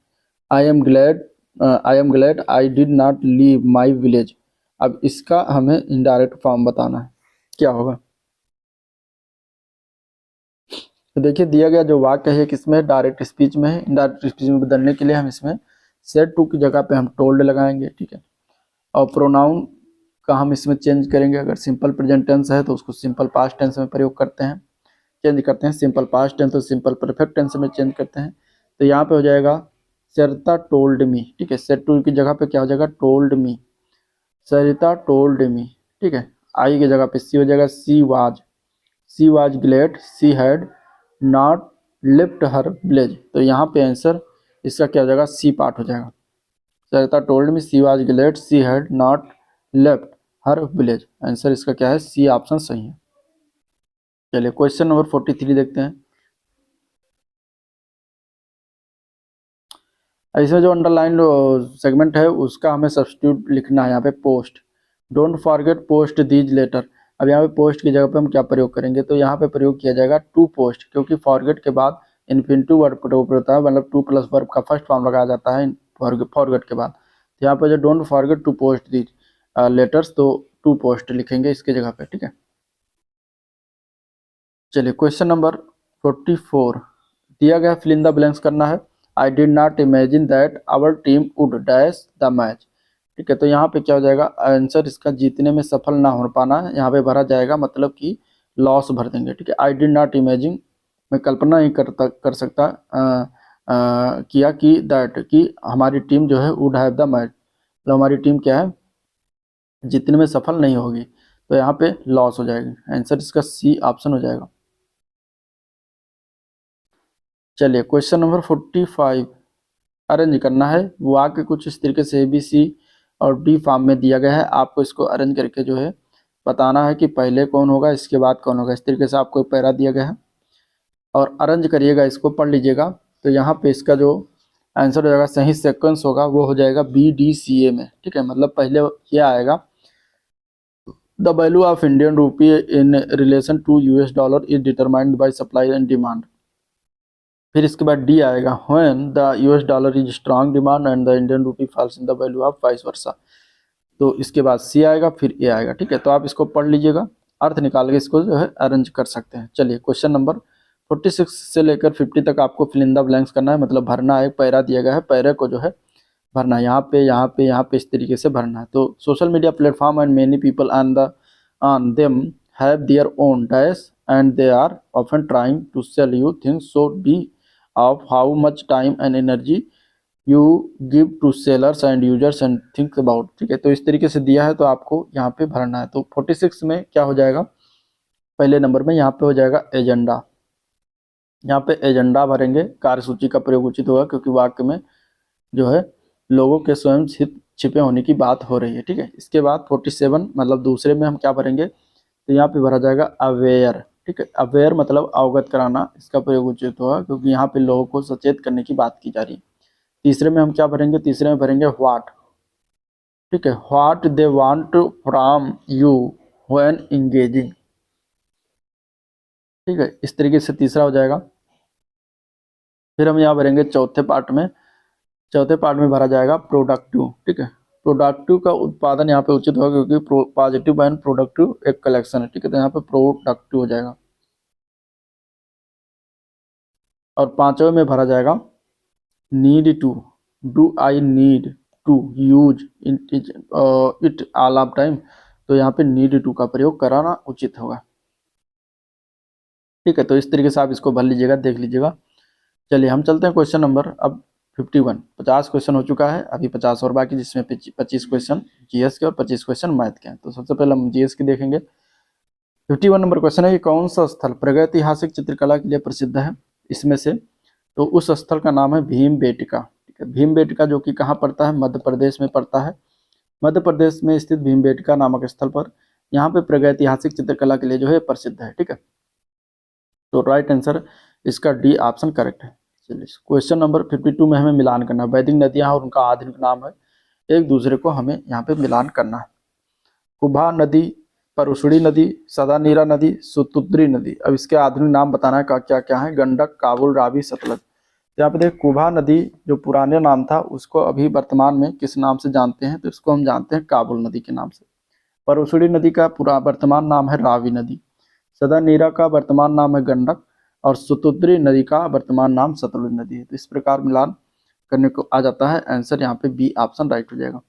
I am glad I did not leave my village. अब इसका हमें इनडायरेक्ट फॉर्म बताना है, क्या होगा। तो देखिए दिया गया जो वाक्य है किसमें, डायरेक्ट स्पीच में है। इनडायरेक्ट स्पीच में बदलने के लिए हम इसमें सेड टू की जगह पे हम टोल्ड लगाएंगे, ठीक है। और प्रोनाउन का हम इसमें चेंज करेंगे, अगर सिंपल प्रेजेंट टेंस है तो उसको सिंपल पास्ट टेंस में प्रयोग करते हैं, चेंज करते हैं। सिंपल पास्ट टेंस तो सिंपल परफेक्ट टेंस में चेंज करते हैं। तो यहाँ पे हो जाएगा सरिता टोल्ड मी, ठीक है, सेड टू की जगह पे क्या हो जाएगा, टोल्ड मी, सरिता टोल्ड मी, ठीक है। आई की जगह पे सी हो जाएगा, she was glad she had not left her village. तो यहाँ पे आंसर इसका क्या हो जाएगा, सी पार्ट हो जाएगा। Sarita told me she was glad she had not left her village. Answer इसका क्या है, सी ऑप्शन सही है। चलिए क्वेश्चन नंबर 43 देखते हैं। इसमें जो अंडरलाइन सेगमेंट है उसका हमें सब्स्टिट्यूट लिखना है यहाँ पे, post. Don't forget post these letter. अब यहाँ पे पोस्ट की जगह पे हम क्या प्रयोग करेंगे, तो यहाँ पे प्रयोग किया जाएगा टू पोस्ट, क्योंकि फॉरगेट के बाद इन्फिनिटिव वर्ब का उपयोग होता है, मतलब टू प्लस वर्ब का फर्स्ट फॉर्म लगाया जाता है फॉरगेट के बाद। तो यहाँ पे जो don't forget to post the letters, तो टू पोस्ट लिखेंगे इसकी जगह पे, ठीक है। चलिए क्वेश्चन नंबर 44 दिया गया, फिल इन द ब्लैंक्स करना है। I did not imagine that our team would dash the match, ठीक है। तो यहाँ पे क्या हो जाएगा, आंसर इसका जीतने में सफल ना हो पाना है, यहाँ पे भरा जाएगा, मतलब कि लॉस भर देंगे, ठीक है। आई डिड नॉट इमेजिन, मैं कल्पना नहीं कर सकता किया कि दैट, कि हमारी टीम जो है वुड हैव द मैच, मतलब हमारी टीम क्या है, जीतने में सफल नहीं होगी, तो यहाँ पे लॉस हो जाएगी। आंसर इसका सी ऑप्शन हो जाएगा। चलिए क्वेश्चन नंबर 45 अरेंज करना है। वाक्य कुछ इस तरीके से ABC और D फॉर्म में दिया गया है, आपको इसको अरेंज करके जो है बताना है कि पहले कौन होगा इसके बाद कौन होगा। इस तरीके से आपको एक पैरा दिया गया है और अरेंज करिएगा, इसको पढ़ लीजिएगा। तो यहाँ पे इसका जो आंसर हो जाएगा, सही सेक्वेंस होगा वो हो जाएगा BDCA में, ठीक है। मतलब पहले ये आएगा the value of Indian rupee in relation to US dollar is determined by supply and demand. फिर इसके बाद डी आएगा, when the US dollar is strong demand and the Indian rupee falls in the value of vice versa. तो इसके बाद सी आएगा, फिर ए आएगा, ठीक है। तो आप इसको पढ़ लीजिएगा, अर्थ निकाल के इसको जो है अरेंज कर सकते हैं। चलिए क्वेश्चन नंबर 46 से लेकर 50 तक आपको फिल इन द ब्लैंक्स करना है, मतलब भरना है। पैरा दिया गया है, पैरे को जो है भरना है, यहाँ पे यहाँ पे यहाँ पे इस तरीके से भरना है। तो social media platform and many people on them have their own dash and they are often trying to sell you things, so be of how much time and energy you give to sellers and users and think about, ठीक है। तो इस तरीके से दिया है, तो आपको यहाँ पे भरना है। तो 46 में क्या हो जाएगा, पहले नंबर में यहाँ पे हो जाएगा एजेंडा, यहाँ पे एजेंडा भरेंगे। कार्यसूची का प्रयोग उचित होगा, क्योंकि वाक्य में जो है लोगों के स्वयं छिपे होने की बात हो रही है, ठीक है। इसके बाद 47 मतलब दूसरे में हम क्या भरेंगे, तो यहाँ पे भरा जाएगा अवेयर, ठीक है। अवेयर मतलब अवगत कराना, इसका प्रयोग उचित होगा, क्योंकि यहाँ पे लोगों को सचेत करने की बात की जा रही है। तीसरे में हम क्या भरेंगे, तीसरे में भरेंगे व्हाट, ठीक है। What they want from you when engaging, ठीक है। इस तरीके से तीसरा हो जाएगा। फिर हम यहाँ भरेंगे चौथे पार्ट में, चौथे पार्ट में भरा जाएगा प्रोडक्टिव, ठीक है। प्रोडक्टिव का उत्पादन यहाँ पे उचित होगा, क्योंकि पॉजिटिव एंड प्रोडक्टिव एक कलेक्शन है, ठीक है। तो यहाँ पे प्रोडक्टिव हो जाएगा। और पांचवें में भरा जाएगा need to, do I need to use it all of time, तो यहाँ पे नीड टू का प्रयोग कराना उचित होगा, ठीक है। तो इस तरीके से आप इसको भर लीजिएगा, देख लीजिएगा। चलिए हम चलते हैं क्वेश्चन नंबर अब 51। 50 क्वेश्चन हो चुका है, अभी 50 और बाकी, जिसमें 25 क्वेश्चन GS के और 25 क्वेश्चन मैथ के हैं। तो सबसे पहले हम GS के देखेंगे। 51 नंबर क्वेश्चन है कि कौन सा स्थल प्रागैतिहासिक चित्रकला के लिए प्रसिद्ध है इसमें से, तो उस स्थल का नाम है भीमबेटका, ठीक है। भीमबेटका जो कि कहाँ पड़ता है, मध्य प्रदेश में पड़ता है। मध्य प्रदेश में स्थित भीमबेटका नामक स्थल पर यहाँ पे प्रागैतिहासिक चित्रकला के लिए जो है प्रसिद्ध है, ठीक है। तो राइट आंसर इसका डी ऑप्शन करेक्ट है। चलिए क्वेश्चन नंबर 52 में हमें मिलान करना है। वैदिक नदियाँ और उनका आधुनिक नाम है, एक दूसरे को हमें यहाँ पे मिलान करना है। कुभा नदी, परुसड़ी नदी, सदानीरा नदी, सुतुद्री नदी। अब इसके आधुनिक नाम बताना है क्या क्या है, गंडक, काबुल, रावी, सतलज। तो यहाँ पे देखिए कुभा नदी जो पुराने नाम था, उसको अभी वर्तमान में किस नाम से जानते हैं, तो इसको हम जानते हैं काबुल नदी के नाम से। परुसड़ी नदी का पूरा वर्तमान नाम है रावी नदी। सदानीरा का वर्तमान नाम है गंडक, और सुतुद्री नदी का वर्तमान नाम सतलुज नदी है। तो इस प्रकार मिलान करने को आ जाता है। आंसर यहाँ पे बी ऑप्शन राइट हो जाएगा।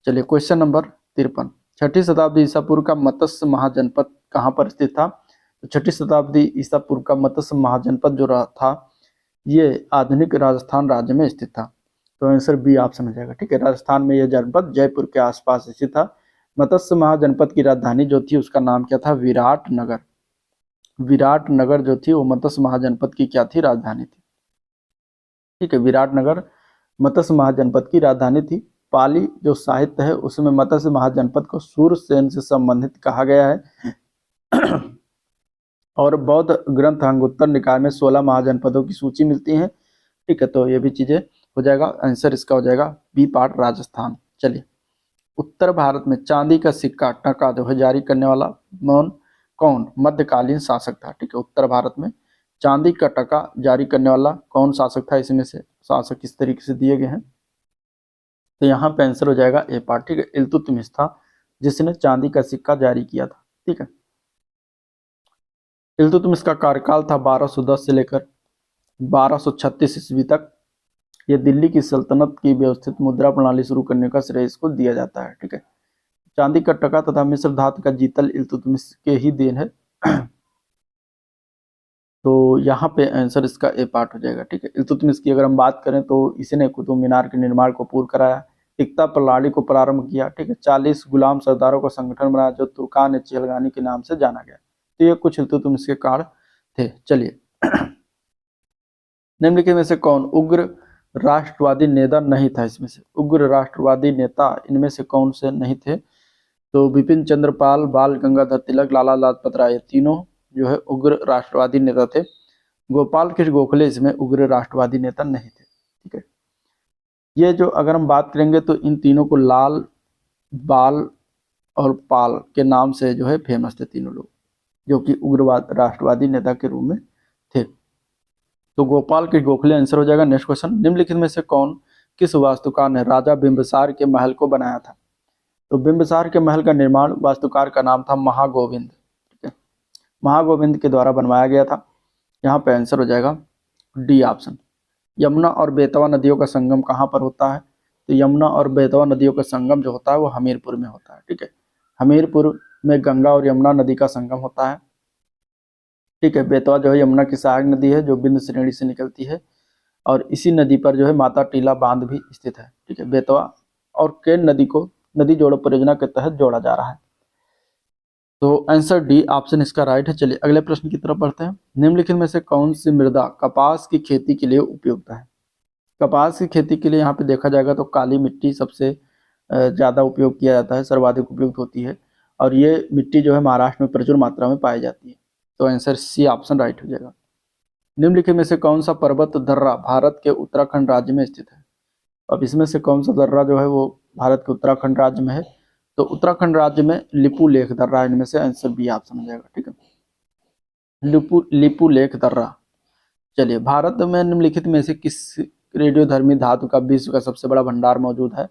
चलिए क्वेश्चन नंबर 53। 6ठी शताब्दी ईसा पूर्व का मत्स्य महाजनपद कहाँ पर स्थित था, तो 6ठी शताब्दी ईसा पूर्व का मत्स्य महाजनपद जो था, ये आधुनिक राजस्थान राज्य में स्थित था। तो आंसर बी ऑप्शन हो जाएगा, ठीक है। राजस्थान में यह जनपद जयपुर के आसपास स्थित था। मत्स्य महाजनपद की राजधानी जो थी उसका नाम क्या था, विराटनगर। विराटनगर जो थी वो मत्स्य महाजनपद की क्या थी, राजधानी थी, ठीक है। विराटनगर मत्स्य महाजनपद की राजधानी थी। पाली जो साहित्य है उसमें मत्स्य महाजनपद को सूरसेन से संबंधित कहा गया है। और बौद्ध ग्रंथ अंगुत्तर निकाय में 16 महाजनपदों की सूची मिलती है, ठीक है। तो ये भी चीजें हो जाएगा। आंसर इसका हो जाएगा बी पार्ट राजस्थान। चलिए उत्तर भारत में चांदी का सिक्का टका जो है जारी करने वाला कौन मध्यकालीन शासक था, ठीक है। उत्तर भारत में चांदी का टका जारी करने वाला कौन शासक था? इसमें से शासक किस तरीके से दिए गए हैं? तो यहाँ पे आंसर हो जाएगा ए पार्ट, ठीक है। इल्तुतमिश था जिसने चांदी का सिक्का जारी किया था, ठीक है। इल्तुतमिश का कार्यकाल था 1210 से लेकर 1236 ईस्वी तक। ये दिल्ली की सल्तनत की व्यवस्थित मुद्रा प्रणाली शुरू करने का श्रेय इसको दिया जाता है, ठीक है। चांदी का टका तथा मिस्र धातु का जीतल इल्तुतमिश के ही देन है। तो यहाँ पे आंसर इसका ए पार्ट हो जाएगा, ठीक है। इल्तुतमिश की अगर हम बात करें तो इसने कुतुब मीनार के निर्माण को पूर्ण कराया, एकता प्रणाली को प्रारंभ किया, ठीक है। 40 गुलाम सरदारों का संगठन बनाया जो तुर्कान चिलगानी के नाम से जाना गया। तो ये कुछ इल्तुतमिश के कार्य थे। चलिए निम्नलिखित में से कौन उग्र राष्ट्रवादी नेता नहीं था? इसमें से उग्र राष्ट्रवादी नेता इनमें से कौन से नहीं थे? तो बिपिन चंद्र पाल, बाल गंगाधर तिलक, लाला लाजपत राय, ये तीनों जो है उग्र राष्ट्रवादी नेता थे। गोपाल कृष्ण गोखले इसमें उग्र राष्ट्रवादी नेता नहीं थे, ठीक है। ये जो अगर हम बात करेंगे तो इन तीनों को लाल, बाल और पाल के नाम से जो है फेमस थे तीनों लोग, जो कि उग्रवाद राष्ट्रवादी नेता के रूप में थे। तो गोपाल कृष्ण गोखले आंसर हो जाएगा। नेक्स्ट क्वेश्चन, निम्नलिखित में से कौन किस वास्तुकार ने राजा बिंबिसार के महल को बनाया था? तो बिंबिसार के महल का निर्माण वास्तुकार का नाम था महागोविंद, ठीक है। महागोविंद के द्वारा बनवाया गया था। यहाँ पे आंसर हो जाएगा डी ऑप्शन। यमुना और बेतवा नदियों का संगम कहाँ पर होता है? तो यमुना और बेतवा नदियों का संगम जो होता है वो हमीरपुर में होता है, ठीक है। हमीरपुर में गंगा और यमुना नदी का संगम होता है, ठीक है। बेतवा जो है यमुना की सहायक नदी है जो बिंद श्रेणी से निकलती है, और इसी नदी पर जो है माता टीला बांध भी स्थित है, ठीक है। बेतवा और केन नदी को नदी जोड़ो परियोजना के तहत जोड़ा जा रहा है। तो आंसर डी ऑप्शन इसका राइट है। चलिए अगले प्रश्न की तरफ बढ़ते हैं। निम्नलिखित में से कौन सी मृदा कपास की खेती के लिए उपयुक्त है? कपास की खेती के लिए यहाँ पे देखा जाएगा तो काली मिट्टी सबसे ज़्यादा उपयोग किया जाता है, सर्वाधिक उपयुक्त होती है, और ये मिट्टी जो है महाराष्ट्र में प्रचुर मात्रा में पाई जाती है। तो आंसर सी ऑप्शन राइट हो जाएगा। निम्नलिखित में से कौन सा पर्वत दर्रा भारत के उत्तराखंड राज्य में स्थित है? अब इसमें से कौन सा दर्रा जो है वो भारत के उत्तराखंड राज्य में है? तो उत्तराखंड राज्य में लिपू लेख दर्रा, इनमें से आंसर बी ऑप्शन हो जाएगा, ठीक है। लिपू लेख दर्रा। चलिए भारत में निम्नलिखित में से किस रेडियोधर्मी धातु का विश्व का सबसे बड़ा भंडार मौजूद है?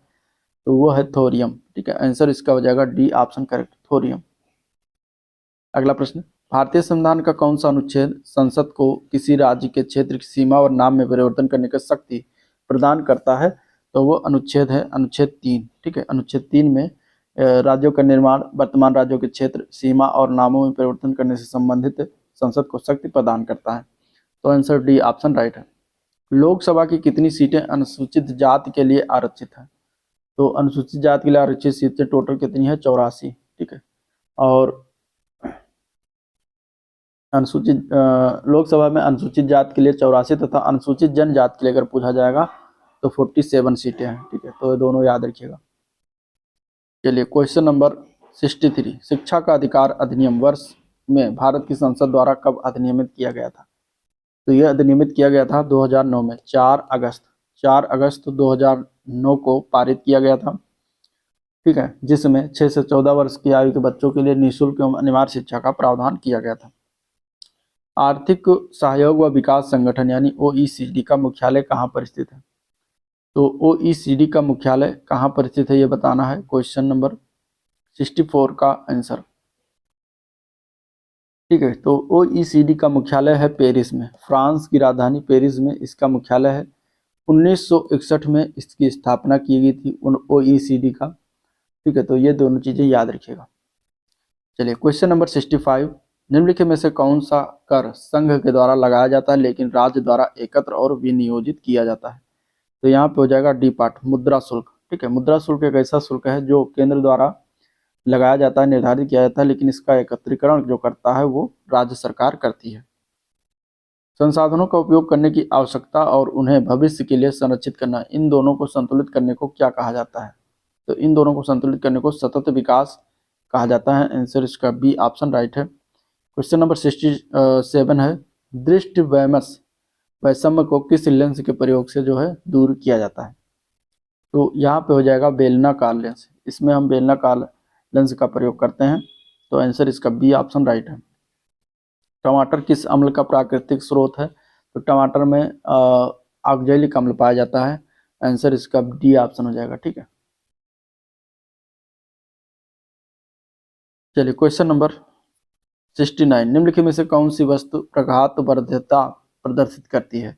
तो वो है थोरियम, ठीक है। आंसर इसका हो जाएगा डी ऑप्शन करेक्ट, थोरियम। अगला प्रश्न, भारतीय संविधान का कौन सा अनुच्छेद संसद को किसी राज्य के क्षेत्र की सीमा और नाम में परिवर्तन करने की शक्ति प्रदान करता है? तो वो अनुच्छेद है अनुच्छेद 3, ठीक है। अनुच्छेद 3 में राज्यों का निर्माण, वर्तमान राज्यों के क्षेत्र, सीमा और नामों में परिवर्तन करने से संबंधित संसद को शक्ति प्रदान करता है। तो आंसर डी ऑप्शन राइट है। लोकसभा की कितनी सीटें अनुसूचित जाति के लिए आरक्षित है? तो अनुसूचित जाति के लिए आरक्षित सीटें टोटल कितनी है? 84, ठीक है। और अनुसूचित लोकसभा में अनुसूचित जाति के लिए 84 तथा अनुसूचित जनजाति के लिए अगर पूछा जाएगा तो 47 सीटें हैं, ठीक है। तो ये दोनों याद रखिएगा। चलिए क्वेश्चन नंबर 63, शिक्षा का अधिकार अधिनियम वर्ष में भारत की संसद द्वारा कब अधिनियमित किया गया था? तो यह अधिनियमित किया गया था 2009 में, 4 अगस्त 2009 को पारित किया गया था, ठीक है। जिसमें 6 से 14 वर्ष की आयु के बच्चों के लिए निःशुल्क एवं अनिवार्य शिक्षा का प्रावधान किया गया था। आर्थिक सहयोग व विकास संगठन यानी OECD का मुख्यालय कहाँ पर स्थित है? तो OECD का मुख्यालय कहाँ पर स्थित है ये बताना है, क्वेश्चन नंबर 64 का आंसर, ठीक है। तो OECD का मुख्यालय है पेरिस में, फ्रांस की राजधानी पेरिस में इसका मुख्यालय है। 1961 में इसकी स्थापना की गई थी OECD का, ठीक है। तो ये दोनों चीजें याद रखिएगा। चलिए क्वेश्चन नंबर 65, निम्नलिखित में से कौन सा कर संघ के द्वारा लगाया जाता है लेकिन राज्य द्वारा एकत्र और विनियोजित किया जाता है? तो यहाँ पे हो जाएगा डी पार्ट, मुद्रा शुल्क, ठीक है। मुद्रा शुल्क एक ऐसा शुल्क है जो केंद्र द्वारा लगाया जाता है, निर्धारित किया जाता है, लेकिन इसका एकत्रीकरण जो करता है वो राज्य सरकार करती है। संसाधनों का उपयोग करने की आवश्यकता और उन्हें भविष्य के लिए संरक्षित करना, इन दोनों को संतुलित करने को क्या कहा जाता है? तो इन दोनों को संतुलित करने को सतत विकास कहा जाता है। आंसर इसका बी ऑप्शन राइट है। क्वेश्चन नंबर 67 है, दृष्टि वैषम्य को किस लेंस के प्रयोग से जो है दूर किया जाता है? तो यहाँ पे हो जाएगा बेलनाकार लेंस, इसमें हम बेलनाकार लेंस का प्रयोग करते हैं। तो आंसर इसका बी ऑप्शन राइट है। टमाटर किस अम्ल का प्राकृतिक स्रोत है? तो टमाटर में ऑक्जेलिक अम्ल पाया जाता है। आंसर इसका डी ऑप्शन हो जाएगा। ठीक है, चलिए क्वेश्चन नंबर 69, निम्नलिखित में से कौन सी वस्तु प्रघात वर्ध्यता प्रदर्शित करती है?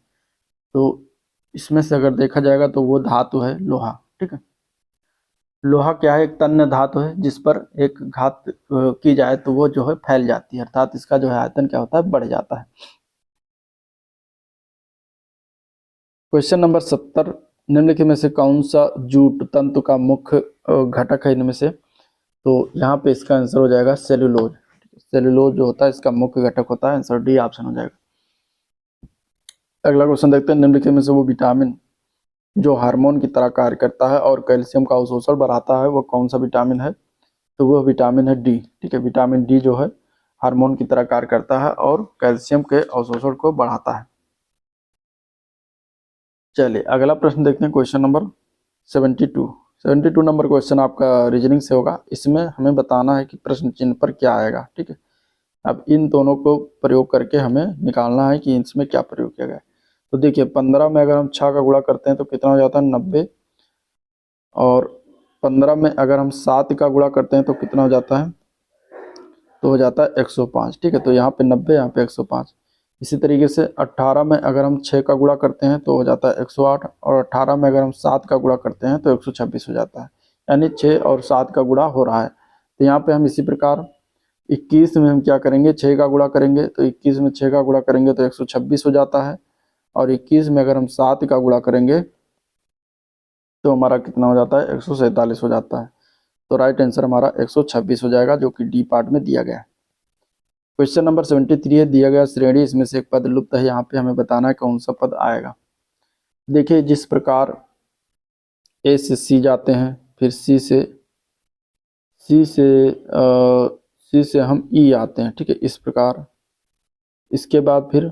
तो इसमें से अगर देखा जाएगा तो वो धातु है लोहा। ठीक है, लोहा क्या है? एक तन्य धातु है जिस पर एक घात की जाए तो वो जो है फैल जाती है, अर्थात इसका जो है आयतन क्या होता है? बढ़ जाता है। क्वेश्चन नंबर 70, निम्नलिखित में से कौन सा जूट तंतु का मुख्य घटक है इनमें से? तो यहाँ पे इसका आंसर हो जाएगा सेल्यूलोज। सेल्यूलोज जो होता है इसका मुख्य घटक होता है। आंसर डी ऑप्शन हो जाएगा। अगला क्वेश्चन देखते हैं, निम्नलिखित में से वो विटामिन जो हार्मोन की तरह कार्य करता है और कैल्शियम का अवशोषण बढ़ाता है वो कौन सा विटामिन है? तो वह विटामिन है डी। ठीक है, विटामिन डी जो है हार्मोन की तरह कार्य करता है और कैल्शियम के अवशोषण को बढ़ाता है। चलिए अगला प्रश्न देखते हैं, क्वेश्चन नंबर 72 नंबर क्वेश्चन आपका रीजनिंग से होगा। इसमें हमें बताना है कि प्रश्न चिन्ह पर क्या आएगा। ठीक है, अब इन दोनों को प्रयोग करके हमें निकालना है कि इसमें क्या प्रयोग किया गया है। तो देखिए 15 में अगर हम 6 का गुणा करते हैं तो कितना हो जाता है? 90। और 15 में अगर हम 7 का गुणा करते हैं तो कितना हो जाता है? तो हो जाता है 105। ठीक है, तो यहाँ पे 90, यहाँ पे 105। इसी तरीके से 18 में अगर हम 6 का गुणा करते हैं तो हो जाता है 108। और 18 में अगर हम 7 का गुणा करते हैं तो 126 हो जाता है, यानी 6 और 7 का गुणा हो रहा है। तो यहाँ पे हम इसी प्रकार 21 में हम क्या करेंगे? 6 का गुणा करेंगे, तो 21 में 6 का गुणा करेंगे तो 126 हो जाता है। और 21 में अगर हम 7 का गुणा करेंगे तो हमारा कितना हो जाता है? 147 हो जाता है। तो राइट आंसर हमारा 126 हो जाएगा, जो कि डी पार्ट में दिया गया है। क्वेश्चन नंबर 73 है, दिया गया श्रेणी इसमें से एक पद लुप्त है। यहाँ पे हमें बताना है कौन सा पद आएगा। देखिए जिस प्रकार ए से सी जाते हैं, फिर सी से हम ई आते हैं। ठीक है, इस प्रकार इसके बाद फिर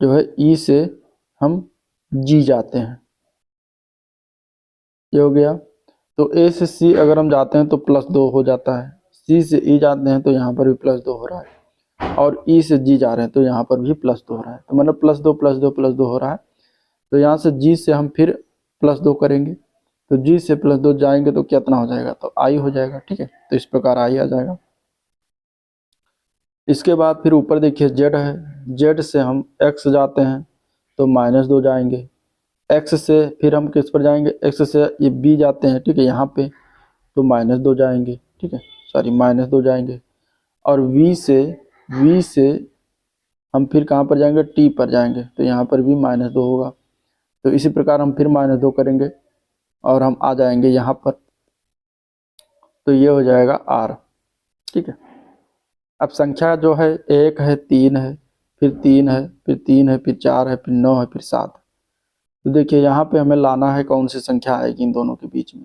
जो है ई से हम जी जाते हैं, ये हो गया। तो ए से सी अगर हम जाते हैं तो +2 हो जाता है, सी से ई जाते हैं तो यहाँ पर भी +2 हो रहा है, और ई से जी जा रहे हैं तो यहाँ पर भी +2 हो रहा है। तो मतलब +2 +2 +2 हो रहा है। तो यहाँ से जी से हम फिर +2 करेंगे, तो जी से +2 जाएंगे तो कितना हो जाएगा? तो आई हो जाएगा। ठीक है, तो इस प्रकार आई आ जाएगा। इसके बाद फिर ऊपर देखिए जेड है, जेड से हम एक्स जाते हैं तो -2 जाएंगे, एक्स से फिर हम किस पर जाएंगे? एक्स से ये बी जाते हैं। ठीक है, यहाँ पे तो -2 जाएंगे। ठीक है, सॉरी -2 जाएंगे। और वी से हम फिर कहाँ पर जाएंगे? टी पर जाएंगे, तो यहाँ पर भी -2 होगा। तो इसी प्रकार हम फिर -2 करेंगे और हम आ जाएंगे यहाँ पर, तो ये हो जाएगा आर। ठीक है, अब संख्या जो है 1 है, 3 है, फिर 3 है, फिर 3 है, फिर 4 है, फिर 9 है, फिर 7। तो देखिए यहाँ पे हमें लाना है कौन सी संख्या आएगी इन दोनों के बीच में।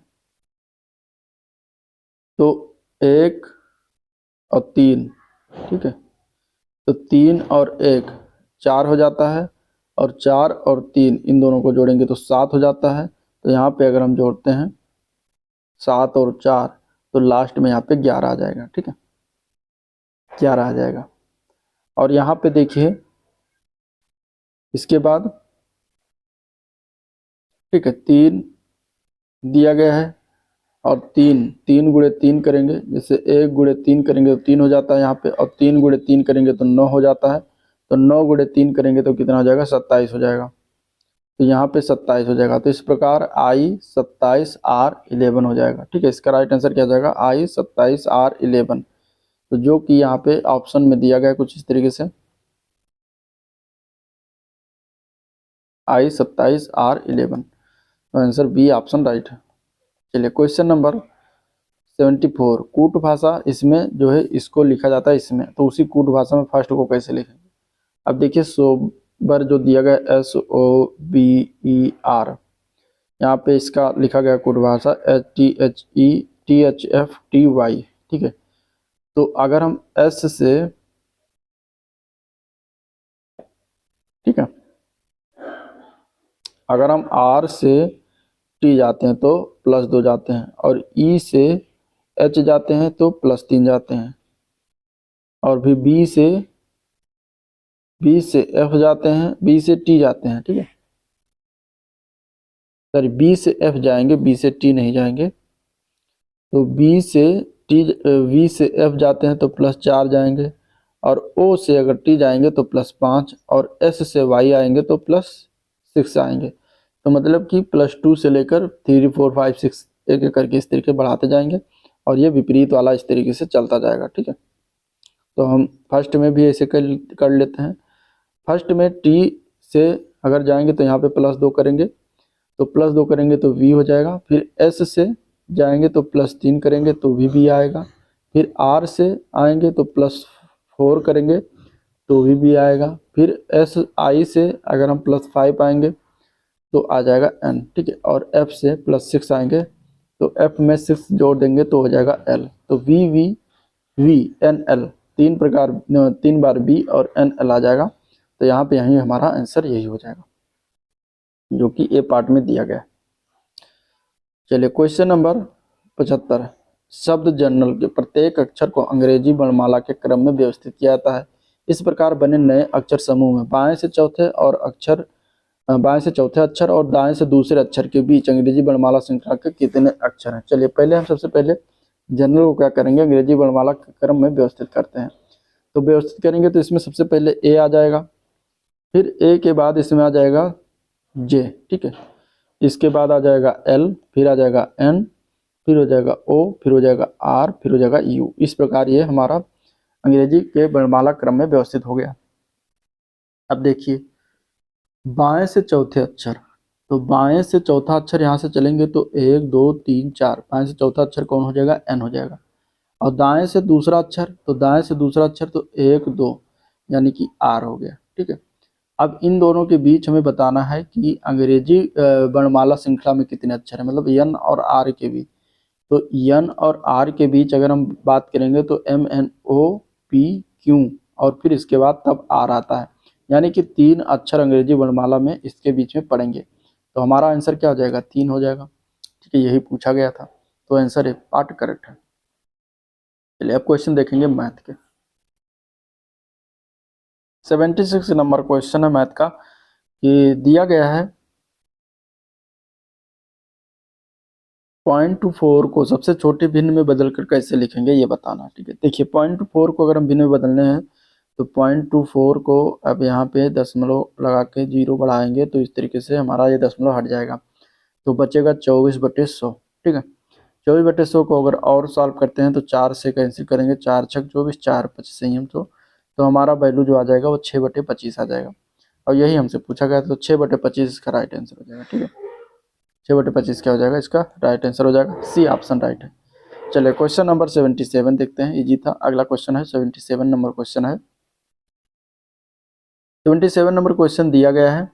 तो 1 और 3, ठीक है, तो 3 और 1 4 हो जाता है, और 4 और 3 इन दोनों को जोड़ेंगे तो 7 हो जाता है। तो यहाँ पे अगर हम जोड़ते हैं 7 और 4 तो लास्ट में यहाँ पे 11 आ जाएगा। ठीक है, 11 आ जाएगा। और यहाँ पे देखिए इसके बाद, ठीक है, 3 दिया गया है और 3 गुणे 3 करेंगे, जैसे 1 गुणे 3 करेंगे तो 3 हो जाता है यहाँ पे, और 3 गुणे 3 करेंगे तो 9 हो जाता है। तो 9 गुणे 3 करेंगे तो कितना हो जाएगा? 27 हो जाएगा। तो यहाँ पे 27 हो जाएगा। तो इस प्रकार I27R11 हो जाएगा। ठीक है, इसका राइट आंसर क्या हो जाएगा? I27R11। तो जो कि यहाँ पे ऑप्शन में दिया गया कुछ इस तरीके से, I27R11। तो आंसर बी ऑप्शन राइट है। चलिए क्वेश्चन नंबर 74, कूट भाषा इसमें जो है इसको लिखा जाता है इसमें, तो उसी कूट भाषा में फर्स्ट को कैसे लिखेंगे? अब देखिए सोबर जो दिया गया SOBER, यहाँ पे इसका लिखा गया कूट भाषा THETHFTY। ठीक है, तो अगर हम S से, ठीक है, अगर हम R से T जाते हैं तो +2 जाते हैं, और E से H जाते हैं तो +3 जाते हैं। और फिर बी से एफ जाते हैं, बी से टी जाते हैं, ठीक है। सॉरी, बी से एफ जाएंगे, बी से टी नहीं जाएंगे। तो बी से टी, वी से एफ जाते हैं तो +4 जाएंगे, और ओ से अगर टी जाएंगे तो +5, और एस से वाई आएंगे तो +6 आएंगे। तो मतलब कि +2 से लेकर 3 4 5 6 एक एक करके इस तरीके बढ़ाते जाएंगे, और ये विपरीत वाला इस तरीके से चलता जाएगा, ठीक है। तो हम फर्स्ट में भी ऐसे कर लेते हैं। फर्स्ट में टी से अगर जाएंगे तो यहाँ पे +2 करेंगे, तो +2 करेंगे तो वी हो जाएगा। फिर एस से जाएंगे तो +3 करेंगे तो वी आएगा। फिर आर से आएंगे तो +4 करेंगे तो वी आएगा। फिर एस आई से अगर हम +5 आएंगे तो आ जाएगा एन, ठीक है। और एफ से +6 आएंगे तो एफ में 6 जोड़ देंगे तो हो जाएगा एल। तो V V V N L, 3 बार बी और एन एल आ जाएगा। तो यहाँ पे यही हमारा आंसर यही हो जाएगा, जो कि ए पार्ट में दिया गया है। चलिए क्वेश्चन नंबर 75। शब्द जर्नल के प्रत्येक अक्षर को अंग्रेजी वर्णमाला के क्रम में व्यवस्थित किया जाता है। इस प्रकार बने नए अक्षर समूह में बाएं से चौथे अक्षर और दाएं से दूसरे अक्षर के बीच अंग्रेजी वर्णमाला श्रृंखला के कितने अक्षर हैं। चलिए पहले हम सबसे पहले जनरल को क्या करेंगे, अंग्रेजी वर्णमाला के क्रम में व्यवस्थित करते हैं। तो व्यवस्थित करेंगे तो इसमें सबसे पहले ए आ जाएगा, फिर ए के बाद इसमें आ जाएगा जे, ठीक है। इसके बाद आ जाएगा एल, फिर आ जाएगा एन, फिर हो जाएगा ओ, फिर हो जाएगा आर, फिर हो जाएगा यू। इस प्रकार ये हमारा अंग्रेजी के वर्णमाला क्रम में व्यवस्थित हो गया। अब देखिए बाएं से चौथे अक्षर, तो बाएं से चौथा अक्षर यहाँ से चलेंगे तो 1 2 3 4, बाएं से चौथा अक्षर कौन हो जाएगा, एन हो जाएगा। और दाएं से दूसरा अक्षर, तो दाएं से दूसरा अक्षर तो 1 2 यानी कि आर हो गया, ठीक है। अब इन दोनों के बीच हमें बताना है कि अंग्रेजी वर्णमाला श्रृंखला में कितने अक्षर हैं, मतलब एन और आर के बीच। तो एन और आर के बीच अगर हम बात करेंगे तो M N O P Q, और फिर इसके बाद तब आर आता है, यानी कि 3 अक्षर अंग्रेजी वर्णमाला में इसके बीच में पड़ेंगे। तो हमारा आंसर क्या हो जाएगा, 3 हो जाएगा, ठीक है। यही पूछा गया था, तो आंसर ए पार्ट करेक्ट है। चलिए अब क्वेश्चन देखेंगे मैथ के। 76 नंबर क्वेश्चन है मैथ का, कि दिया गया है 0.24 को सबसे छोटे भिन्न में बदलकर कैसे लिखेंगे ये बताना, ठीक है। देखिए 0.24 को अगर हम भिन्न में बदलने हैं तो 0.24 को अब यहाँ पे दशमलव लगा के 0 बढ़ाएंगे तो इस तरीके से हमारा ये दशमलव हट जाएगा, तो बचेगा 24/100, ठीक है। 24/100 को अगर और सॉल्व करते हैं तो 4 से कैंसिल करेंगे, 4 छक 24, 4 25 संयम, तो हमारा वैल्यू जो आ जाएगा वो 6/25 आ जाएगा। और यही हमसे पूछा गया, तो 6/25 इसका राइट आंसर हो जाएगा, ठीक है। 6/25 क्या हो जाएगा, इसका राइट आंसर हो जाएगा सी ऑप्शन राइट है। चलिए क्वेश्चन नंबर 77 देखते हैं, इजी था। अगला क्वेश्चन है 77 नंबर क्वेश्चन है। 77 नंबर क्वेश्चन दिया गया है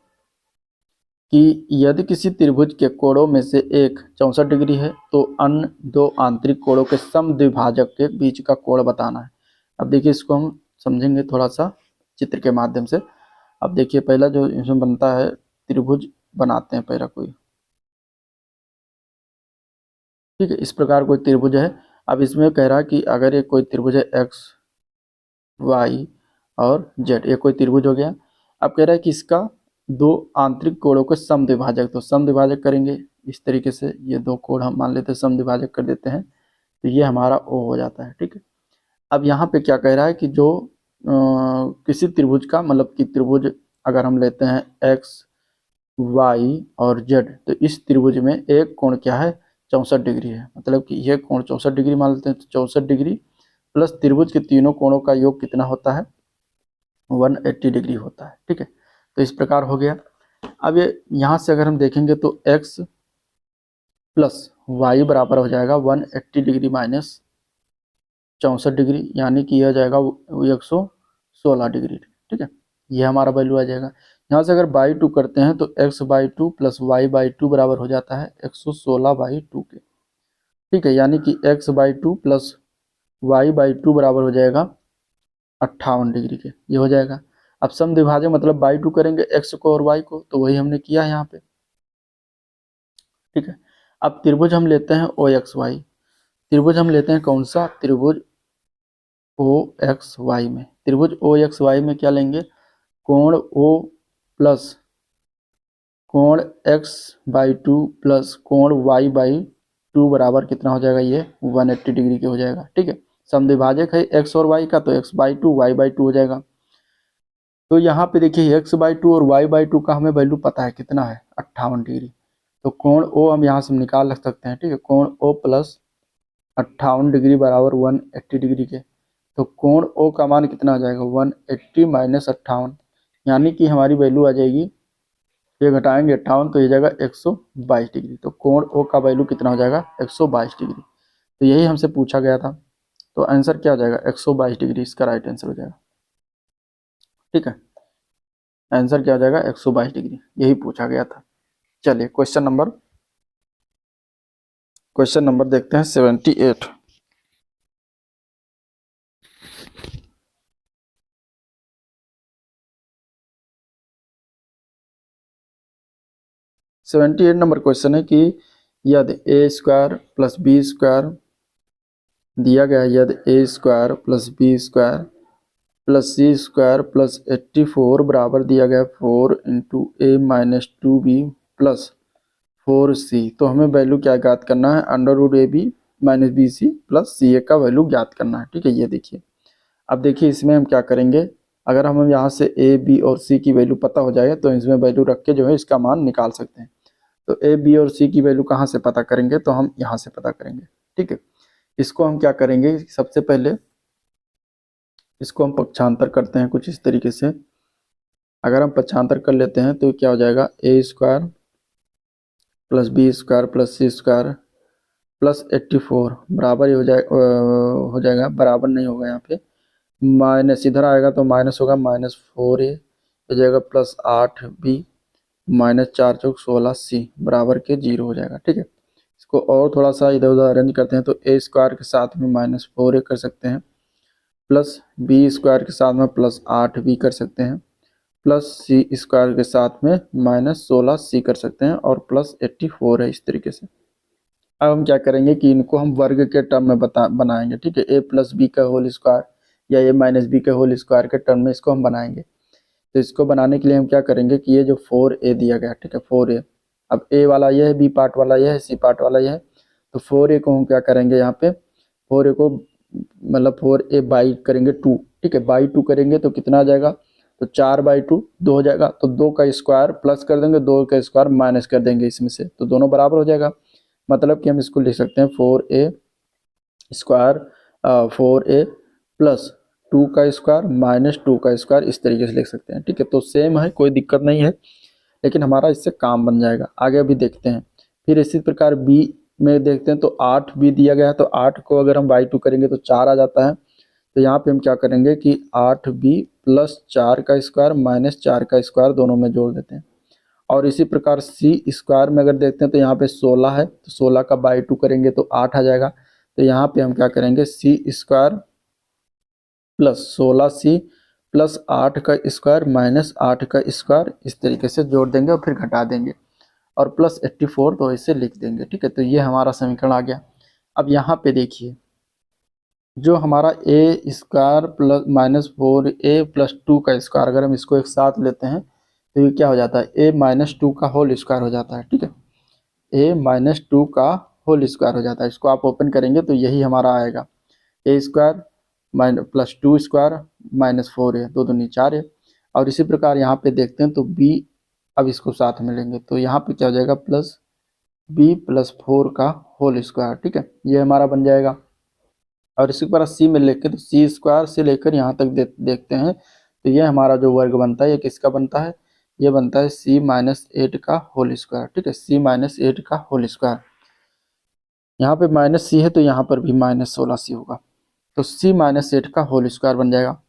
कि यदि किसी त्रिभुज के कोणों में से एक 64 डिग्री है तो अन्य 2 आंतरिक कोणों के समद्विभाजक के बीच का कोण बताना है। अब देखिए इसको हम समझेंगे थोड़ा सा चित्र के माध्यम से। अब देखिए पहला जो इसमें बनता है, त्रिभुज बनाते हैं पहला कोई, ठीक है। इस प्रकार कोई त्रिभुज है। अब इसमें कह रहा है कि अगर ये कोई त्रिभुज है एक्स वाई और जेड, ये कोई त्रिभुज हो गया। अब कह रहा है कि इसका 2 आंतरिक कोणों को समद्विभाजक, तो समद्विभाजक करेंगे इस तरीके से, ये 2 कोण हम मान लेते हैं समद्विभाजक कर देते हैं, तो ये हमारा ओ हो जाता है, ठीक है। अब यहाँ पे क्या कह रहा है कि जो किसी त्रिभुज का, मतलब कि त्रिभुज अगर हम लेते हैं एक्स वाई और जेड, तो इस त्रिभुज में एक कोण क्या है, 64 डिग्री है। मतलब कि यह कोण 64 डिग्री मान लेते हैं, तो 64 डिग्री प्लस त्रिभुज के तीनों कोणों का योग कितना होता है, 180 डिग्री होता है, ठीक है। तो इस प्रकार हो गया। अब ये यहाँ से अगर हम देखेंगे तो x प्लस वाई बराबर हो जाएगा 180 डिग्री माइनस 64 डिग्री, यानी कि यह हो जाएगा 116 डिग्री, ठीक है। ये हमारा वैल्यू आ जाएगा। यहाँ से अगर बाई 2 करते हैं तो x/2 प्लस y/2 बराबर हो जाता है 116/2 के, ठीक है। यानी कि x/2 प्लस y/2 बराबर हो जाएगा 58 डिग्री के, ये हो जाएगा। अब समद्विभाजक मतलब बाई 2 करेंगे x को और y को, तो वही हमने किया यहाँ पे, ठीक है। अब त्रिभुज हम लेते हैं OXY, त्रिभुज हम लेते हैं कौन सा, त्रिभुज ओ एक्स वाई में, त्रिभुज ओ एक्स वाई में क्या लेंगे, कोण ओ प्लस कोण एक्स बाई टू प्लस कोण वाई बाई टू बराबर कितना हो जाएगा, ये 180 डिग्री के हो जाएगा। ठीक है, समद्विभाजक है एक्स और वाई का, तो X by two Y by two हो जाएगा। तो यहाँ पे देखिए एक्स बाई टू और वाई बाई टू का हमें वैल्यू पता है कितना है, 58 डिग्री। तो कोण ओ हम यहाँ से निकाल रख सकते हैं। ठीक है, कोण ओ प्लस 58 डिग्री बराबर 180 डिग्री के। तो कोण ओ का मान कितना आ जाएगा, 180 माइनस 58, यानी कि हमारी वैल्यू आ जाएगी, ये घटाएंगे 58 तो ये जाएगा 122 डिग्री। तो कोण ओ का वैल्यू कितना हो जाएगा, 122 डिग्री। तो यही हमसे पूछा गया था। तो आंसर क्या हो जाएगा, 122 डिग्री इसका राइट आंसर हो जाएगा। ठीक है, आंसर क्या हो जाएगा, 122 डिग्री, यही पूछा गया था। चलिए क्वेश्चन नंबर देखते हैं 78। सेवेंटी एट नंबर क्वेश्चन है कि यदि A square plus B square दिया गया है, यदि A square plus B square plus C square plus 84 बराबर दिया गया 4 इंटू ए माइनस 2b प्लस 4c, तो हमें वैल्यू क्या ज्ञात करना है, under root A B minus B C plus C A का वैल्यू ज्ञात करना है। ठीक है, ये देखिए, अब देखिए इसमें हम क्या करेंगे, अगर हम यहाँ से ए बी और सी की वैल्यू पता हो जाए तो इसमें वैल्यू रख के जो है इसका मान निकाल सकते हैं। तो ए बी और सी की वैल्यू कहाँ से पता करेंगे, तो हम यहाँ से पता करेंगे। ठीक है, इसको हम क्या करेंगे, सबसे पहले इसको हम पक्षांतर करते हैं कुछ इस तरीके से। अगर हम पक्षांतर कर लेते हैं तो क्या हो जाएगा, A square plus B square plus C square plus 84 बराबर ही हो जाएगा, बराबर नहीं होगा यहाँ पे, माइनस इधर आएगा तो माइनस होगा, माइनस 4a हो जाएगा प्लस 8b माइनस 4 चौक 16c बराबर के 0 हो जाएगा। ठीक है, इसको और थोड़ा सा इधर उधर अरेंज करते हैं तो ए स्क्वायर के साथ में माइनस 4a कर सकते हैं, प्लस बी स्क्वायर के साथ में प्लस 8b कर सकते हैं, प्लस सी स्क्वायर के साथ में माइनस 16c कर सकते हैं, और प्लस 84 है इस तरीके से। अब हम क्या करेंगे कि इनको हम वर्ग के टर्म में बनाएंगे। ठीक है, ए प्लस बी का होल स्क्वायर या ए माइनस बी का होल स्क्वायर के टर्म में इसको हम बनाएंगे। तो इसको बनाने के लिए हम क्या करेंगे कि ये जो 4a दिया गया, ठीक है 4a, अब ए वाला ये है, बी पार्ट वाला ये है, सी पार्ट वाला ये है, तो 4a को हम क्या करेंगे, यहाँ पे 4a को मतलब 4a बाई करेंगे 2। ठीक है, बाई 2 करेंगे तो कितना आ जाएगा, तो 4/2 2 हो जाएगा, तो 2 का स्क्वायर प्लस कर देंगे, 2 का स्क्वायर माइनस कर देंगे इसमें से, तो दोनों बराबर हो जाएगा। मतलब कि हम इसको लिख सकते हैं 4a स्क्वायर 4a प्लस 2 का स्क्वायर माइनस 2 का स्क्वायर, इस तरीके से लिख सकते हैं। ठीक है, तो सेम है, कोई दिक्कत नहीं है, लेकिन हमारा इससे काम बन जाएगा। आगे अभी देखते हैं। फिर इसी प्रकार बी में देखते हैं, तो 8b दिया गया है, तो 8 को अगर हम बाई 2 करेंगे तो 4 आ जाता है। तो यहाँ पे हम क्या करेंगे कि 8b प्लस 4 का स्क्वायर माइनस 4 का स्क्वायर दोनों में जोड़ देते हैं। और इसी प्रकार सी स्क्वायर में अगर देखते हैं तो यहाँ पे 16 है, तो 16 का बाई 2 करेंगे तो 8 आ जाएगा। तो यहाँ पे हम क्या करेंगे, सी स्क्वायर प्लस 16c प्लस 8 का स्क्वायर माइनस 8 का स्क्वायर, इस तरीके से जोड़ देंगे और फिर घटा देंगे, और प्लस 84 तो इसे लिख देंगे। ठीक है, तो ये हमारा समीकरण आ गया। अब यहाँ पे देखिए, जो हमारा A square plus minus 4a plus 2 का स्क्वायर, अगर हम इसको एक साथ लेते हैं तो ये क्या हो जाता है, a माइनस 2 का होल स्क्वायर हो जाता है। ठीक है, a माइनस 2 का होल स्क्वायर हो जाता है। इसको आप ओपन करेंगे तो यही हमारा आएगा, a square minus plus 2 square minus 4 है, 2 दूनी 4 है। और इसी प्रकार यहाँ पे देखते हैं तो b, अब इसको साथ में लेंगे तो यहाँ पे क्या हो जाएगा, प्लस b प्लस 4 का होल स्क्वायर। ठीक है, ये हमारा बन जाएगा। और इसी प्रकार सी में लेके तो सी स्क्वायर से लेकर यहाँ तक देखते हैं तो ये हमारा जो वर्ग बनता है ये किसका बनता है, ये बनता है c माइनस 8 का होल स्क्वायर। ठीक है, c माइनस 8 का होल स्क्वायर, यहाँ पे माइनस c है तो यहाँ पर भी माइनस 16c होगा, तो c माइनस 8 का होल स्क्वायर बन जाएगा।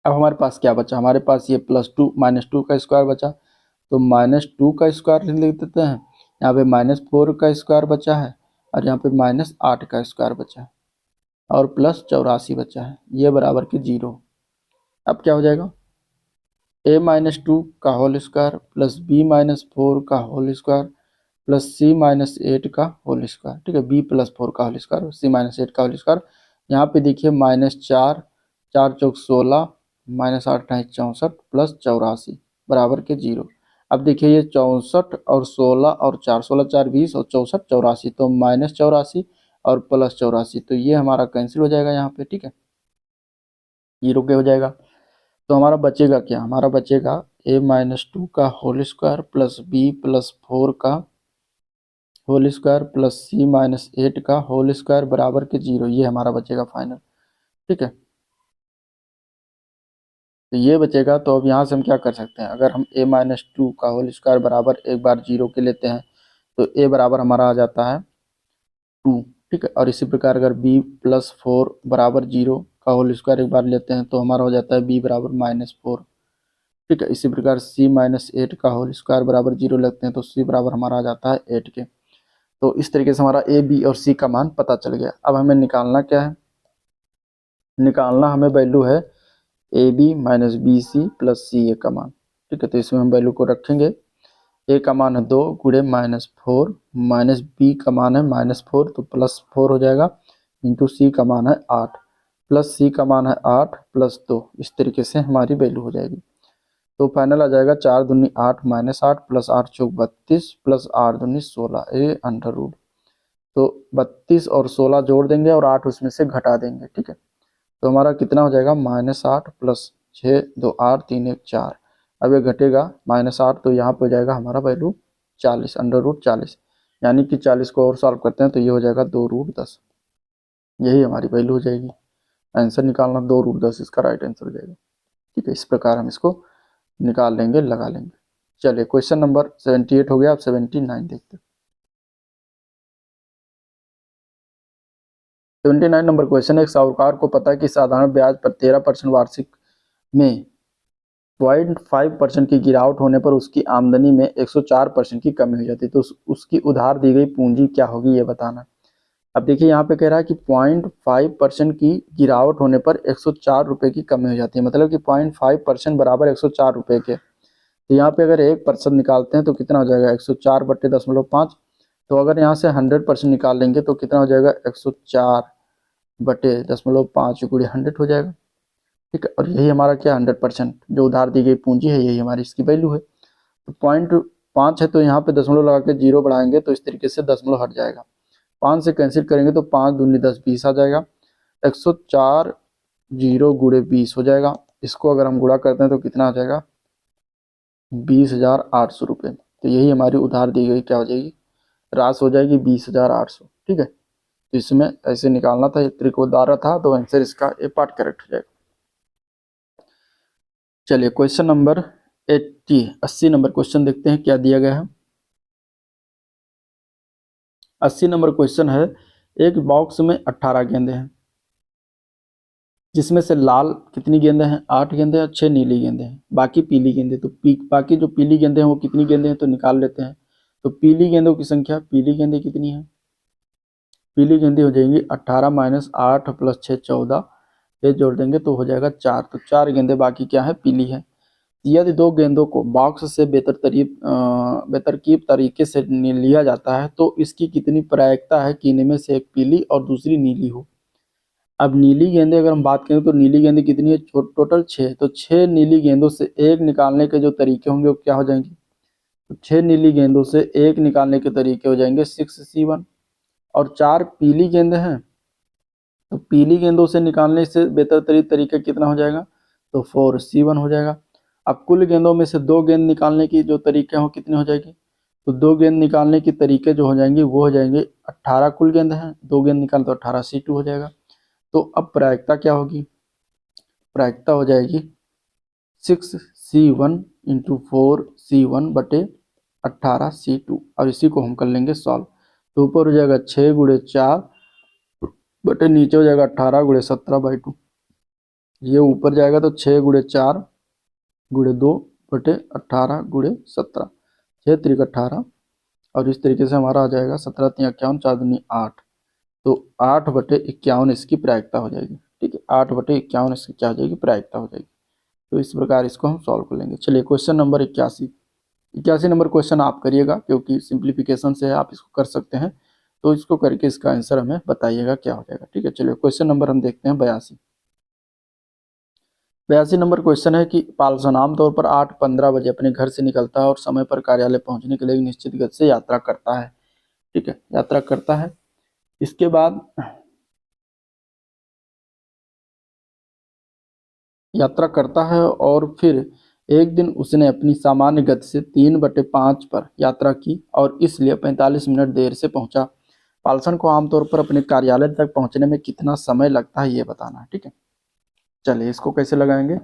अब हमारे पास क्या बचा, हमारे पास ये प्लस 2 माइनस 2 का स्क्वायर बचा, तो माइनस 2 का स्क्वायर लिख देते हैं, यहाँ पे माइनस 4 का स्क्वायर बचा है, और यहाँ पे माइनस 8 का स्क्वायर बचा है, और प्लस 84 बचा है, ये बराबर के 0। अब क्या हो जाएगा, a माइनस 2 का whole square plus b minus 4 का whole square plus c minus 8 का होल स्क्वायर। ठीक है, b प्लस 4 का होल स्क्वायर, c माइनस 8 का होल स्क्वायर यहाँ पे देखिए -4, 4 चौक 16, -8 है 64 प्लस 84 बराबर के 0। अब देखिए ये 64 और 16 और 4, 16 4 20 और 64 84, तो -84 और प्लस 84, तो ये हमारा कैंसिल हो जाएगा यहाँ पे, ठीक है, 0 के हो जाएगा। तो हमारा बचेगा क्या, हमारा बचेगा a-2 का whole square plus b plus 4 का होल स्क्वायर प्लस c-8 का होल स्क्वायर बराबर के 0, ये हमारा बचेगा फाइनल, ठीक है। तो ये बचेगा, तो अब यहाँ से हम क्या कर सकते हैं, अगर हम a-2 का होल स्क्वायर बराबर एक बार 0 के लेते हैं तो a बराबर हमारा आ जाता है 2, ठीक है। और इसी प्रकार अगर b प्लस 4 बराबर 0 का होल स्क्वायर एक बार लेते हैं तो हमारा हो जाता है b बराबर -4, ठीक है। इसी प्रकार c-8 का होल स्क्वायर बराबर 0 लगते हैं तो c बराबर हमारा आ जाता है 8 के। तो इस तरीके से हमारा a, b और c का मान पता चल गया। अब हमें निकालना क्या है, निकालना हमें वैल्यू है A B minus B C plus C A का मान, ठीक है। तो इसमें हम वैल्यू को रखेंगे, ए का मान है 2 गुणे -4 माइनस बी का मान है -4 तो +4 हो जाएगा, इंटू सी का मान है 8 प्लस सी का मान है 8 प्लस 2, इस तरीके से हमारी वैल्यू हो जाएगी। तो फाइनल आ जाएगा 4 दूनी 8 -8 प्लस 8 चौक 32 प्लस 8 दूनी 16 ए अंडर रूट। तो 32 और 16 जोड़ देंगे और 8 उसमें से घटा देंगे, ठीक है। तो हमारा कितना हो जाएगा, -8 प्लस 6 2 8 3 1 4। अब ये घटेगा -8, तो यहाँ पे हो जाएगा हमारा वैल्यू 40 अंडर रूट 40, यानी कि 40 को और सॉल्व करते हैं तो ये हो जाएगा 2 रूट 10, यही हमारी वैल्यू हो जाएगी। आंसर निकालना 2 रूट 10 इसका राइट आंसर हो जाएगा, ठीक है। इस प्रकार हम इसको निकाल लेंगे, लगा लेंगे। चलिए क्वेश्चन नंबर 78 हो गया, अब 79 देखते हैं। 79 नंबर क्वेश्चन है, एक साहूकार को पता है कि साधारण ब्याज पर 13% वार्षिक में 0.5% की गिरावट होने पर उसकी आमदनी में 104% की कमी हो जाती है, तो उसकी उधार दी गई पूंजी क्या होगी ये बताना। अब देखिए यहाँ पे कह रहा है कि 0.5% की गिरावट होने पर 104 रुपये की कमी हो जाती है, मतलब कि 0.5% बराबर 104 रुपये के। तो यहाँ पे अगर 1% निकालते हैं तो कितना हो जाएगा, 104 बट्टे 0.5। तो अगर यहाँ से 100% निकाल लेंगे तो कितना हो जाएगा, 104 बटे 0.5 गुणे 100 हो जाएगा, ठीक है। और यही हमारा क्या 100% जो उधार दी गई पूंजी है, यही हमारी इसकी वैल्यू है। तो 0.5 है तो यहाँ पे दशमलव लगा के 0 बढ़ाएंगे तो इस तरीके से दशमलव हट जाएगा, 5 से कैंसिल करेंगे तो 5 दूनी 10 20 आ जाएगा, 104 0 गुणे 20 हो जाएगा। इसको अगर हम गुणा करते हैं तो कितना आ जाएगा, 20,800 रुपये। तो यही हमारी उधार दी गई क्या हो जाएगी, राशि हो जाएगी 20,800, ठीक है। तो इसमें ऐसे निकालना था, एक त्रिकोणदारा था, तो आंसर इसका ए पार्ट करेक्ट हो जाएगा। चलिए क्वेश्चन नंबर 80 नंबर क्वेश्चन देखते हैं क्या दिया गया है। 80 नंबर क्वेश्चन है, एक बॉक्स में 18 गेंदे हैं जिसमें से लाल कितनी गेंदे हैं, 8 गेंदे और 6 नीली गेंदे हैं, बाकी पीली गेंदे। तो बाकी जो पीली गेंदे हैं वो कितनी गेंदे हैं तो निकाल लेते हैं। तो पीली गेंदों की संख्या, पीली गेंदे कितनी है, पीली गेंदे हो जाएंगी 18 - 8 + 6 14, ये जोड़ देंगे तो हो जाएगा 4। तो 4 गेंदे बाकी क्या है, पीली है। यदि 2 गेंदों को बॉक्स से बेतरकीब तरीके से लिया जाता है तो इसकी कितनी प्रायिकता है कि इनमें से एक पीली और दूसरी नीली हो। अब नीली गेंदे अगर हम बात करें तो नीली गेंदे कितनी है, टोटल 6। तो 6 नीली गेंदों से एक निकालने के जो तरीके होंगे वो क्या हो जाएंगे, तो 6 नीली गेंदों से एक निकालने के तरीके हो जाएंगे 6C1। और 4 पीली गेंदे हैं तो पीली गेंदों से निकालने से बेहतर तरीका कितना हो जाएगा, तो 4C1 हो जाएगा। अब कुल गेंदों में से 2 गेंद निकालने की जो तरीके हो कितनी हो जाएगी, तो 2 गेंद निकालने की तरीके जो हो जाएंगे वो हो जाएंगे 18 कुल गेंद हैं, 2 गेंद निकाल तो 18C2 हो जाएगा। तो अब प्रायिकता क्या होगी, प्रायिकता हो जाएगी 6C1 × 4C1 बटे 18C2। और इसी को हम कर लेंगे सॉल्व। तो ऊपर हो जाएगा 6 × 4 बटे नीचे हो जाएगा 18 × 17/2। ये ऊपर जाएगा तो 6 × 4 × 2 बटे 18 × 17, 6 3 18। और इस तरीके से हमारा आ जाएगा 17 3 51 4 दूनी 8। तो 8 बटे 51 इसकी प्रायिकता हो जाएगी, ठीक है। 8 बटे 51 इसकी क्या हो जाएगी, प्रायिकता हो जाएगी। तो इस प्रकार इसको हम सॉल्व कर लेंगे। चलिए क्वेश्चन नंबर 81 नंबर क्वेश्चन आप करिएगा, क्योंकि सिंप्लीफिकेशन से आप इसको कर सकते हैं। तो इसको करके इसका आंसर हमें बताइएगा क्या हो जाएगा। ठीक है, चलिए क्वेश्चन नंबर हम देखते हैं 82। 82 नंबर क्वेश्चन है कि पाल्सन आमतौर पर 8:15 बजे अपने घर से निकलता है और समय पर कार्यालय पहुंचने के लिए एक निश्चित गति से यात्रा करता है। ठीक है, यात्रा करता है। इसके बाद यात्रा करता है और फिर एक दिन उसने अपनी सामान्य गति से 3/5 पर यात्रा की और इसलिए 45 मिनट देर से पहुंचा। पाल्सन को आमतौर पर अपने कार्यालय तक पहुंचने में कितना समय लगता है ये बताना है। ठीक है, चलिए इसको कैसे लगाएंगे।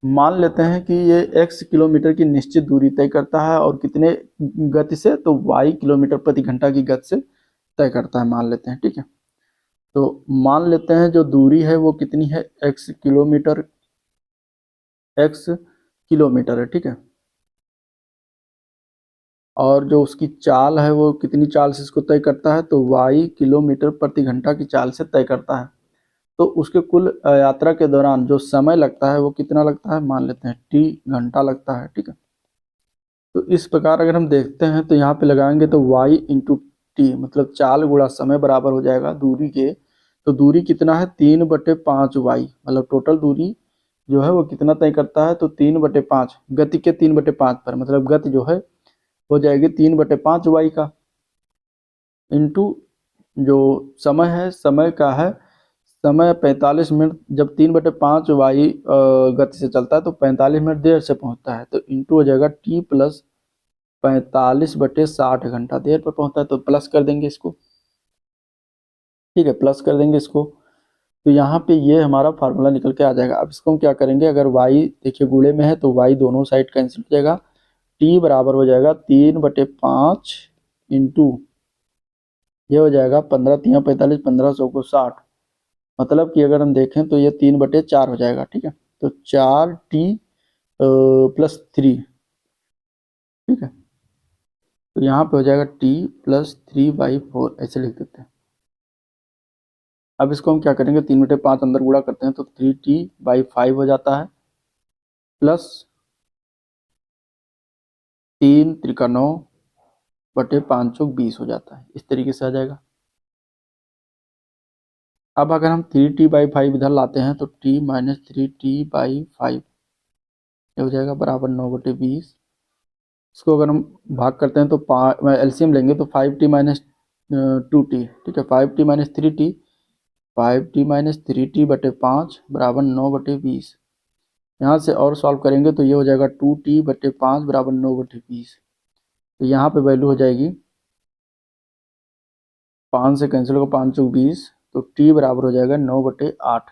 मान लेते हैं कि ये x किलोमीटर की निश्चित दूरी तय करता है और कितने गति से, तो y किलोमीटर प्रति घंटा की गति से तय करता है मान लेते हैं। ठीक है, तो मान लेते हैं जो दूरी है वो कितनी है, x किलोमीटर है। ठीक है, और जो उसकी चाल है वो कितनी चाल से इसको तय करता है, तो y किलोमीटर प्रति घंटा की चाल से तय करता है। तो उसके कुल यात्रा के दौरान जो समय लगता है वो कितना लगता है, मान लेते हैं t घंटा लगता है। ठीक है, तो इस प्रकार अगर हम देखते हैं तो यहाँ पे लगाएंगे तो y इंटू टी मतलब चाल गुणा समय बराबर हो जाएगा दूरी के। तो दूरी कितना है, 3/5y, मतलब टोटल दूरी जो है वो कितना तय करता है, तो 3/5 गति के 3/5 पर, मतलब गति जो है हो जाएगी 3/5y का, इंटू जो समय है, समय का है समय 45 मिनट, जब 3/5y गति से चलता है तो 45 मिनट देर से पहुंचता है, तो इंटू हो जाएगा t प्लस 45/60 घंटा देर पर पहुंचता है, तो प्लस कर देंगे इसको। ठीक है, प्लस कर देंगे इसको, तो यहाँ पे ये हमारा फार्मूला निकल के आ जाएगा। अब इसको हम क्या करेंगे, अगर y देखिए गुणे में है तो y दोनों साइड कैंसिल हो जाएगा, t बराबर हो जाएगा 3/5 इंटू ये हो जाएगा 15×3=45, 1500 को 60, मतलब कि अगर हम देखें तो ये 3/4 हो जाएगा। ठीक है, तो 4t प्लस 3। ठीक है, तो यहाँ पे हो जाएगा t प्लस 3/4, ऐसे लिख देते हैं। अब इसको हम क्या करेंगे, 3/5 अंदर गुणा करते हैं तो 3t/5 हो जाता है, प्लस 3×9/5 हो जाता है, इस तरीके से आ जाएगा। अब अगर हम 3t/5 इधर लाते हैं तो t माइनस 3t/5 हो जाएगा बराबर 9/20। इसको अगर हम भाग करते हैं तो एलसीएम लेंगे तो 5t माइनस 2t। ठीक है, 5t minus 3t 5t minus 3t/5 बराबर 9/20। यहाँ से और सॉल्व करेंगे तो ये हो जाएगा 2t/5 बराबर 9/20। तो यहाँ पे वैल्यू हो जाएगी 5 से कैंसिल होगा, 5 चौक 20, तो t बराबर हो जाएगा 9/8।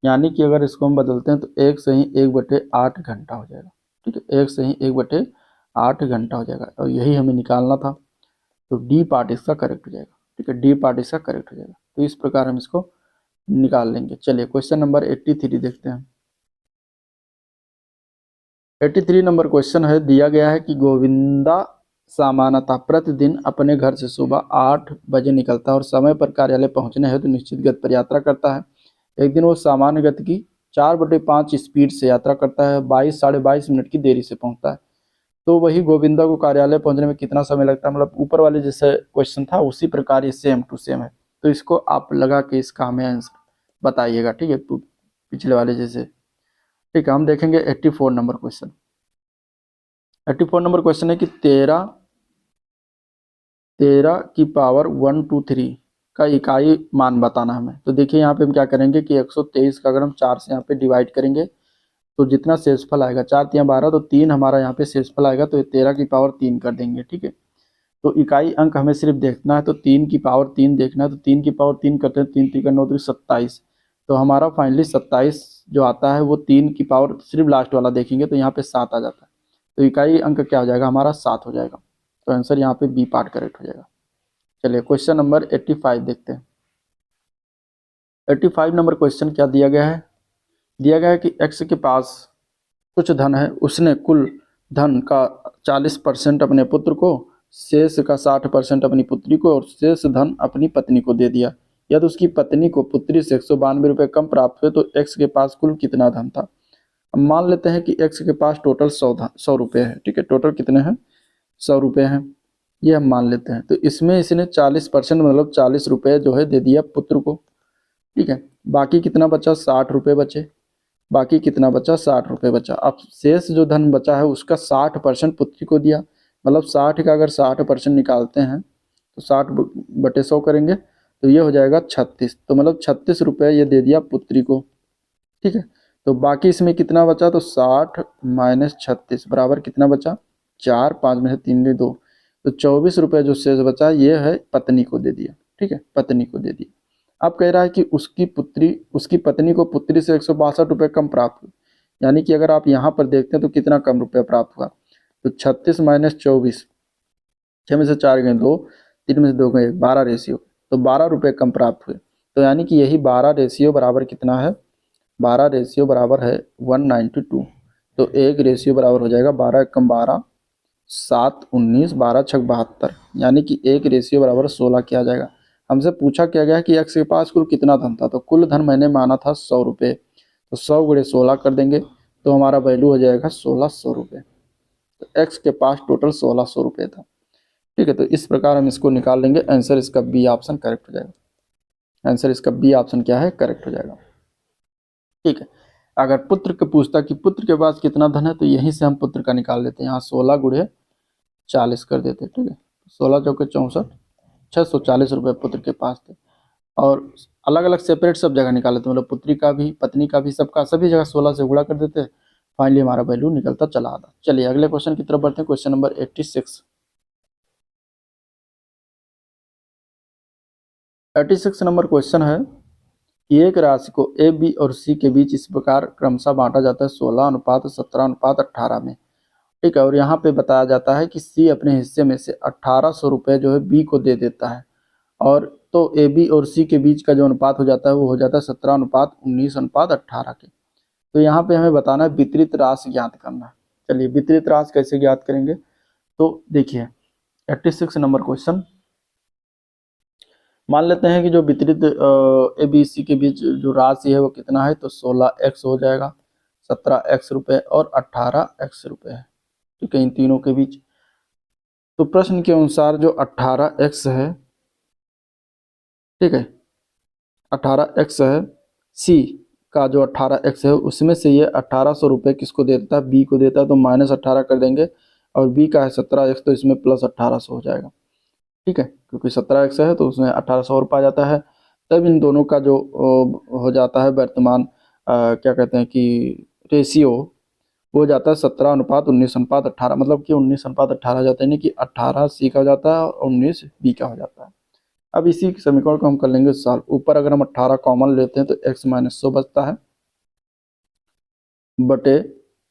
यानी कि अगर इसको हम बदलते हैं तो 1/8 घंटा हो जाएगा। ठीक है, 1/8 घंटा हो जाएगा, और यही हमें निकालना था, तो डी पार्ट इसका करेक्ट हो जाएगा। ठीक है, डी पार्ट इसका करेक्ट हो जाएगा, तो इस प्रकार हम इसको निकाल लेंगे। चलिए क्वेश्चन नंबर 83 देखते हैं। 83 नंबर क्वेश्चन है, दिया गया है कि गोविंदा सामान्यतः प्रतिदिन अपने घर से सुबह 8 बजे निकलता है और समय पर कार्यालय पहुंचने हेतु निश्चित गति पर यात्रा करता है। एक दिन वो सामान्य गति की 4/5 स्पीड से यात्रा करता है, 22-22.5 मिनट की देरी से पहुंचता है। तो वही गोविंदा को कार्यालय पहुंचने में कितना समय लगता है, मतलब ऊपर वाले जैसे क्वेश्चन था उसी प्रकार ये सेम टू सेम है। तो इसको आप लगा के इसका हमें आंसर बताइएगा। ठीक है, पिछले वाले जैसे। ठीक है, हम देखेंगे 84 नंबर क्वेश्चन। 84 नंबर क्वेश्चन है कि 13 की पावर 123 का इकाई मान बताना हमें। तो देखिए यहाँ पे हम क्या करेंगे कि 123 का अगर हम 4 से यहाँ पे डिवाइड करेंगे तो जितना शेषफल आएगा, 4×3=12, तो 3 हमारा यहाँ पे शेषफल आएगा, तो 13 की पावर 3 कर देंगे। ठीक है, तो इकाई अंक हमें सिर्फ देखना है, तो 3 की पावर 3 देखना है, तो 3 की पावर 3 करते हैं, 3×3=9, 27। तो हमारा फाइनली 27 जो आता है वो 3 की पावर सिर्फ लास्ट वाला देखेंगे तो यहाँ पे 7 आ जाता है, तो इकाई अंक क्या हो जाएगा हमारा 7 हो जाएगा। तो आंसर यहाँ पे बी पार्ट करेक्ट हो जाएगा। चलिए क्वेश्चन नंबर 85 देखते हैं। 85 नंबर क्वेश्चन क्या दिया गया है, दिया गया है कि x के पास कुछ धन है, उसने कुल धन का 40% अपने पुत्र को, शेष का 60% अपनी पुत्री को और शेष धन अपनी पत्नी को दे दिया। यदि उसकी पत्नी को पुत्री से 192 रुपये कम प्राप्त हुए तो x के पास कुल कितना धन था। अब मान लेते हैं कि x के पास टोटल 100 रुपये है। ठीक है, टोटल कितने हैं, 100 रुपये हैं। ये हम मान लेते हैं। तो इसमें इसने 40% मतलब 40 रुपये जो है दे दिया पुत्र को, ठीक है। बाकी कितना बचा, 60 रुपये बचे। बाकी कितना बचा, 60 रुपये बचा। अब शेष जो धन बचा है उसका 60% पुत्री को दिया, मतलब 60 का अगर 60% निकालते हैं तो 60/100 करेंगे तो ये हो जाएगा 36। तो मतलब 36 रुपये ये दे दिया पुत्री को, ठीक है। तो बाकी इसमें कितना बचा, तो 60 माइनस 36 बराबर कितना बचा, 4, 5 में से 3 गए 2, तो 24 रुपये जो शेष बचा ये है पत्नी को दे दिया, ठीक है, पत्नी को दे दिया। अब कह रहा है कि उसकी पत्नी को पुत्री से 162 रुपये कम प्राप्त हुए, यानी कि अगर आप यहाँ पर देखते हैं तो कितना कम रुपया प्राप्त हुआ, तो 36 माइनस 24, 6 में से 4 गए 2, 3 में से 2 गए 1, 12 रेशियो, तो 12 रुपये कम प्राप्त हुए। तो यानी कि यही 12 रेशियो बराबर कितना है, 12 रेशियो बराबर है 192। तो 1 रेशियो बराबर हो जाएगा 12 कम 12, 7 19, 12 छक 72, यानी कि 1 रेशियो बराबर 16 किया जाएगा। हमसे पूछा क्या गया कि एक्स के पास कुल कितना धन था, तो कुल धन मैंने माना था 100 रुपये, तो 100 गुणे 16 कर देंगे तो हमारा वैल्यू हो जाएगा 1600 रुपये। तो एक्स के पास टोटल 1600 रुपये था, ठीक है। तो इस प्रकार हम इसको निकाल लेंगे। आंसर इसका बी ऑप्शन करेक्ट हो जाएगा। आंसर इसका बी ऑप्शन क्या है, करेक्ट हो जाएगा, ठीक है। अगर पुत्र के पूछता कि पुत्र के पास कितना धन है, तो यहीं से हम पुत्र का निकाल लेते हैं। यहाँ 16 गुणे 40 कर देते हैं, ठीक है। 16 चौके 64, 640 रुपये पुत्र के पास थे। और अलग अलग सेपरेट सब जगह निकाल लेते हैं, मतलब पुत्री का भी पत्नी का भी सबका सभी जगह 16 से गुणा कर देते हैं। फाइनली हमारा वैल्यू निकलता चला आता। चलिए अगले क्वेश्चन की तरफ बढ़ते हैं। Question number 86। 86 नंबर क्वेश्चन है कि एक राशि को ए, बी और सी के बीच इस प्रकार क्रमशः बांटा जाता है 16:17:18 में, ठीक है। और यहाँ पे बताया जाता है कि सी अपने हिस्से में से 1800 रुपये जो है बी को दे देता है, और तो ए, बी और सी के बीच का जो अनुपात हो जाता है वो हो जाता है 17:19:18 के। तो यहाँ पे हमें बताना है वितरित राशि ज्ञात करना है। चलिए वितरित राशि कैसे ज्ञात करेंगे, तो देखिए 86 नंबर क्वेश्चन, मान लेते हैं कि जो वितरित ए बी सी के बीच जो राशि है वो कितना है, तो 16x हो जाएगा, 17x रुपये और 18x रुपये है, ठीक है, इन तीनों के बीच। तो प्रश्न के अनुसार जो 18x है, ठीक है, 18x है, सी का जो 18x है उसमें से ये 1800 रुपये किसको देता है, बी को देता है, तो -18 कर देंगे। और बी का है 17x, तो इसमें +1800 हो जाएगा, ठीक है, क्योंकि 17x है तो उसमें 1800 और पा जाता है। तब इन दोनों का जो हो जाता है वर्तमान क्या कहते हैं कि रेशियो, वो जाता है 17:19:18, मतलब कि 19:18 जाता है, यानी कि 18 सी का हो जाता है और 19 बी का हो जाता है। अब इसी समीकरण को हम कर लेंगे सॉल्व। ऊपर अगर हम 18 कॉमन लेते हैं तो x - 100 बचता है बटे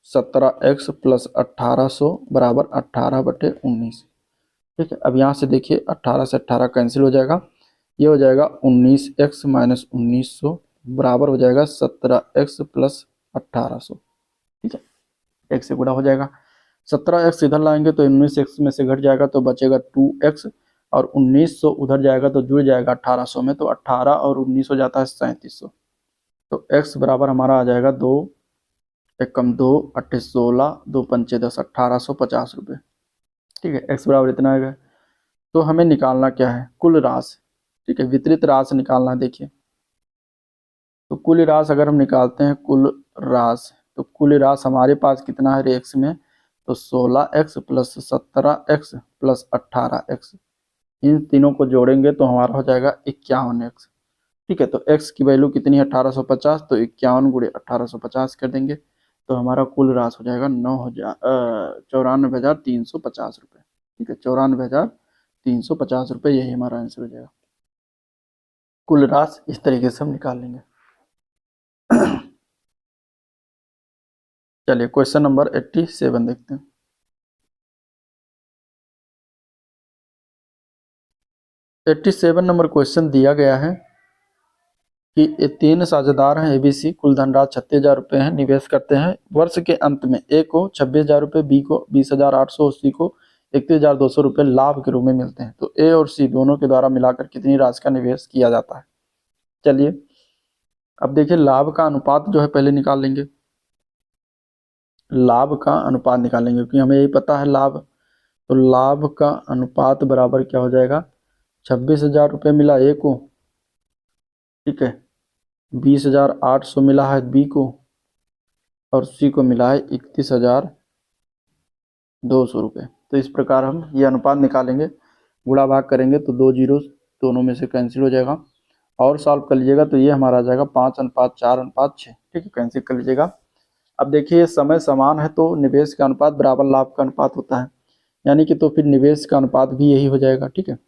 17x + 1800 बराबर 18/19, ठीक है। अब यहाँ से देखिए 18 से 18 कैंसिल हो जाएगा, ये हो जाएगा 19x - 1900 बराबर हो जाएगा 17x + 1800, ठीक है, x से गुणा हो जाएगा। 17x इधर लाएंगे तो 19x में से घट जाएगा तो बचेगा 2x, और 1900 उधर जाएगा तो जुड़ जाएगा 1800 में, तो 18 और 19 हो जाता है 3700। तो x बराबर हमारा आ जाएगा 2 एकम 2 8 16 2 पंचे 10 1850 रुपये, ठीक है। x बराबर इतना आएगा। तो हमें निकालना क्या है, कुल राशि, ठीक है, वितरित राशि निकालना है। देखिए तो कुल राशि अगर हम निकालते हैं कुल राशि, तो कुल राशि हमारे पास कितना है एक्स में, तो 16x + 17x + 18x, इन तीनों को जोड़ेंगे तो हमारा हो जाएगा 51x, ठीक है। तो x की वैल्यू कितनी है 1850, तो 51 गुणे 1850 कर देंगे तो हमारा कुल राशि हो जाएगा 94,350 रुपये, ठीक है, 94,350 रुपये, यही हमारा आंसर हो जाएगा। कुल राशि इस तरीके से हम निकाल लेंगे। चलिए क्वेश्चन नंबर 87 देखते हैं। 87 नंबर क्वेश्चन दिया गया है कि 3 साझेदार हैं एबीसी, कुल धनराशि 36,000 रुपये है, निवेश करते हैं। वर्ष के अंत में ए को 26,000 रुपये, बी को 20,800, सी को 31,200 रुपये लाभ के रूप में मिलते हैं। तो ए और सी दोनों के द्वारा मिलाकर कितनी राशि का निवेश किया जाता है। चलिए अब देखिए लाभ का अनुपात जो है पहले निकाल लेंगे, लाभ का अनुपात निकालेंगे, क्योंकि हमें यही पता है लाभ तो लाभ का अनुपात बराबर क्या हो जाएगा, 26,000 रुपये मिला ए को, ठीक है, 20,800 मिला है बी को, और सी को मिला है 31,200 रुपये। तो इस प्रकार हम ये अनुपात निकालेंगे, गुणा भाग करेंगे तो 2 जीरो दोनों में से कैंसिल हो जाएगा, और सॉल्व कर लीजिएगा तो ये हमारा आ जाएगा 5:4:6, ठीक है, कैंसिल कर लीजिएगा। अब देखिए समय समान है तो निवेश का अनुपात बराबर लाभ का अनुपात होता है, यानी कि तो फिर निवेश का अनुपात भी यही हो जाएगा, ठीक है,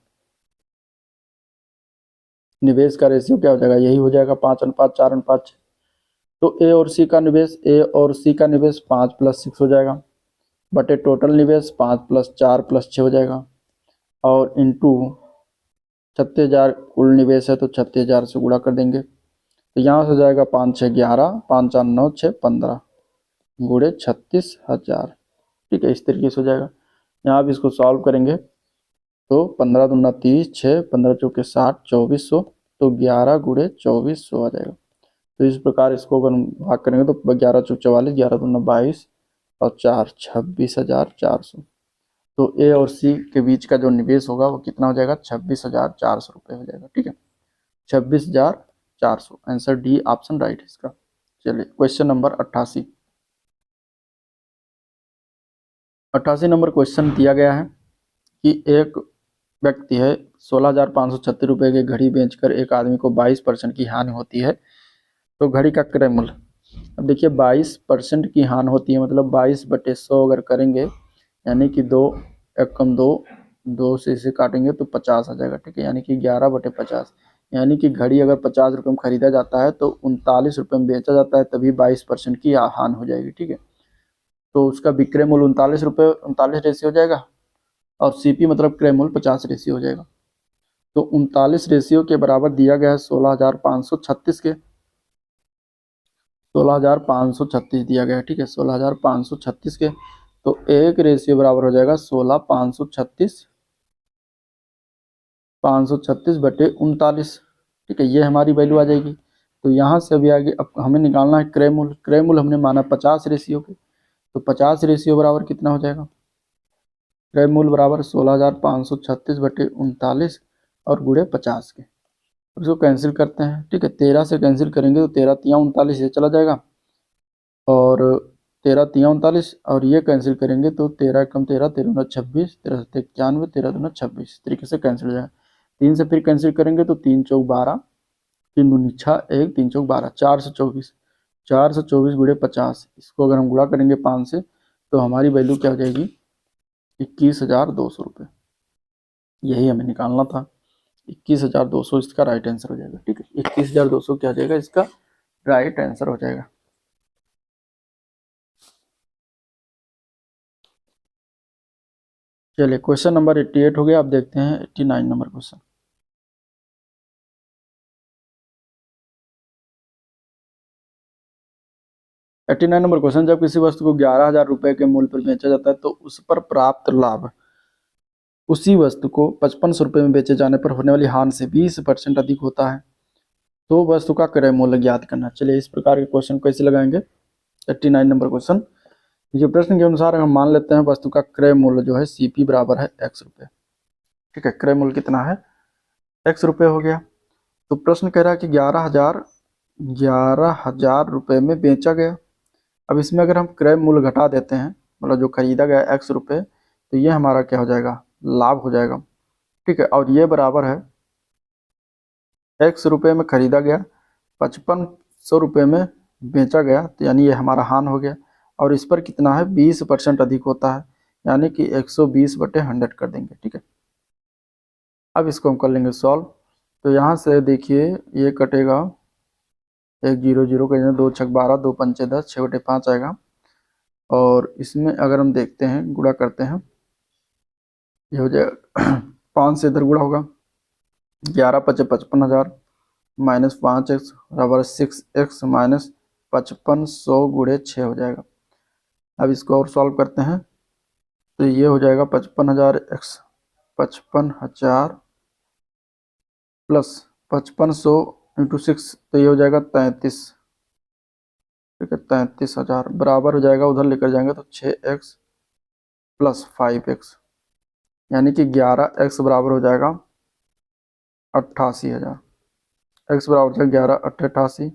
निवेश का रेशियो क्या हो जाएगा, यही हो जाएगा 5:4:6। तो ए और सी का निवेश, ए और सी का निवेश 5 + 6 हो जाएगा, बटे टोटल निवेश 5 + 4 + 6 हो जाएगा, और इंटू 36,000 कुल निवेश है तो 36,000 से गुणा कर देंगे, तो यहाँ से हो जाएगा 5 6 11, 5 4 9 6 15 गुणे 36,000, ठीक है, इस तरीके से हो जाएगा। यहाँ भी इसको सॉल्व करेंगे तो 15 दूना 30, 6 15 चौके 60, 2400, तो 11 गुणे 2400 आ जाएगा। तो इस प्रकार इसको अगर हम भाग करेंगे तो 11 चौक 44, 11 दूना 22 और 4 26,400। तो ए और सी के बीच का जो निवेश होगा वो कितना हो जाएगा, 26,400 रुपये हो जाएगा, ठीक है, 26,400। आंसर डी ऑप्शन राइट है इसका। चलिए क्वेश्चन नंबर 88। 88 नंबर क्वेश्चन दिया गया है कि एक व्यक्ति है 16,536 रुपये की घड़ी बेचकर एक आदमी को 22% की हानि होती है, तो घड़ी का क्रय मूल्य। अब देखिए 22% की हानि होती है मतलब 22/100 अगर करेंगे, यानी कि 2 एक कम 2 से इसे काटेंगे तो 50 आ जाएगा, ठीक है, यानी कि 11/50, यानी कि घड़ी अगर 50 रुपये में खरीदा जाता है तो 39 रुपये में बेचा जाता है, तभी 22% की हानि हो जाएगी, ठीक है। तो उसका विक्रय मूल्य 39 रुपये 39 रेशियो हो जाएगा, और सीपी मतलब क्रय मूल्य 50 रेशियो हो जाएगा। तो 39 रेशियो के बराबर दिया गया है 16,536 के, 16,536 दिया गया है, ठीक है, 16,536 के, तो एक रेशियो बराबर हो जाएगा 16,536 536/39, ठीक है, ये हमारी वैल्यू आ जाएगी। तो यहाँ से अभी आगे अब हमें निकालना है क्रय मूल्य। क्रय मूल्य हमने माना 50 रेशियो के, तो 50 रेशियो बराबर कितना हो जाएगा, क्रय मूल्य बराबर 16,536/39 और गुणे 50 के। अब इसको कैंसिल करते हैं, ठीक है, 13 से कैंसिल करेंगे तो 13 तियाँ 39 ये चला जाएगा, और 13 तियाँ 39, और ये कैंसिल करेंगे तो 13 कम 13, 13 दूना 26, 13 7 91, 13 दूना 26, इस तरीके से कैंसिल हो जाएगा। 3 से फिर कैंसिल करेंगे तो 3 चौक 12, 3 दूनी 6, 1 3 चौक 12, 424, 424 गुणे 50, इसको अगर हम गुणा करेंगे 5 से तो हमारी वैल्यू क्या हो जाएगी, 21,200 रुपये। यही हमें निकालना था, 21,200 इसका राइट आंसर हो जाएगा, ठीक है, 21,200 क्या हो जाएगा, इसका राइट आंसर हो जाएगा। चलिए क्वेश्चन नंबर 88 हो गया। अब देखते हैं 89 नंबर क्वेश्चन। 89 नंबर क्वेश्चन, जब किसी वस्तु को 11,000 रुपये के मूल्य पर बेचा जाता है तो उस पर प्राप्त लाभ उसी वस्तु को 5500 रुपये में बेचे जाने पर होने वाली हानि से 20% अधिक होता है, तो वस्तु का क्रय मूल्य ज्ञात करना। चलिए इस प्रकार के क्वेश्चन कैसे लगाएंगे। 89 नंबर क्वेश्चन, जो प्रश्न के अनुसार हम मान लेते हैं वस्तु का क्रय मूल्य जो है सीपी बराबर है x रुपये, ठीक है, क्रय मूल्य कितना है, x रुपये हो गया। तो प्रश्न कह रहा है कि 11,000 रुपये में बेचा गया। अब इसमें अगर हम क्रय मूल्य घटा देते हैं, मतलब जो खरीदा गया x रुपये, तो ये हमारा क्या हो जाएगा, लाभ हो जाएगा, ठीक है, और ये बराबर है x रुपये में खरीदा गया, 5500 रुपये में बेचा गया, तो यानी ये हमारा हानि हो गया, और इस पर कितना है 20% अधिक होता है, यानी कि 120/100 कर देंगे, ठीक है। अब इसको हम कर लेंगे सॉल्व। तो यहाँ से देखिए ये कटेगा, 1 0 0 का 2 6 12, 2 5 10, 6/5 आएगा, और इसमें अगर हम देखते हैं गुणा करते हैं, ये हो जाएगा 5 से इधर गुणा होगा, 11 5 55,000 माइनस 5x बराबर 6x माइनस 5500 गुणे 6 हो जाएगा। अब इसको और सॉल्व करते हैं तो ये हो जाएगा 55,000x 55,000 प्लस 5500 इंटू 6, तो ये हो जाएगा 33, ठीक है, 33,000 बराबर हो जाएगा, उधर लेकर जाएंगे तो 6x प्लस 5x, यानी कि 11x बराबर हो जाएगा 88,000। x बराबर हो जाएगा 11 × 88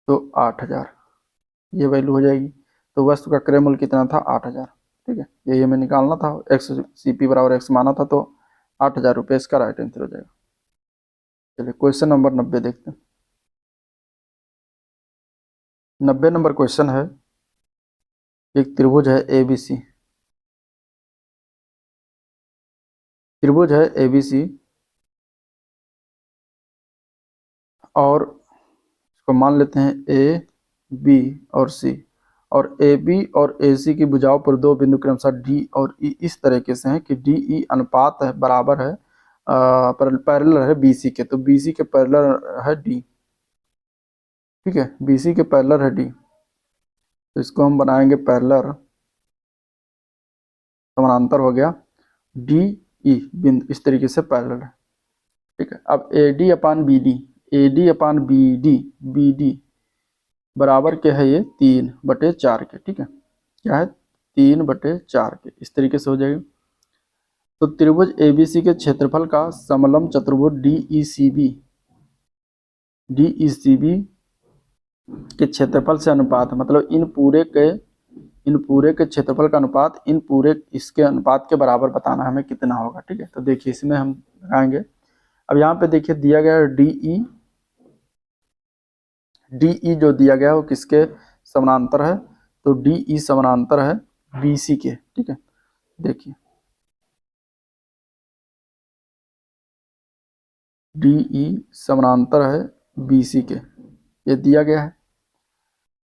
तो 8,000, ये वैल्यू हो जाएगी। तो वस्तु का क्रय मूल्य कितना था? 8,000। ठीक है, यही हमें निकालना था। XCP बराबर x माना था तो 8,000 रुपये इसका राइट आंसर हो जाएगा। चलिए क्वेश्चन नंबर 90 देखते हैं। 90 नंबर क्वेश्चन है, एक त्रिभुज है ABC। त्रिभुज है ABC और इसको मान लेते हैं AB और C, और AB और AC की भुजाओं पर दो बिंदु क्रमशः D और E इस तरीके से हैं कि DE अनुपात है बराबर है पैरेलल है BC के, तो BC के पैरेलल है D। ठीक है, BC के पैरेलल है D, तो इसको हम बनाएंगे पैरेलल, समानांतर हो गया DE बिंदु, इस तरीके से पैरेलल है। ठीक है, अब AD अपान BD बराबर क्या है? ये 3/4 के। ठीक है, क्या है? 3/4 के, इस तरीके से हो जाएगा। तो त्रिभुज ABC के क्षेत्रफल का समलंब चतुर्भुज DECB के क्षेत्रफल से अनुपात, मतलब इन पूरे के क्षेत्रफल का अनुपात इन पूरे इसके अनुपात के बराबर बताना हमें कितना होगा। ठीक है, तो देखिए इसमें हम लगाएंगे। अब यहाँ पे देखिए दिया गया है DE जो दिया गया है वो किसके समानांतर है? तो DE समानांतर है BC के। ठीक है, देखिए DE समानांतर है BC के, ये दिया गया है।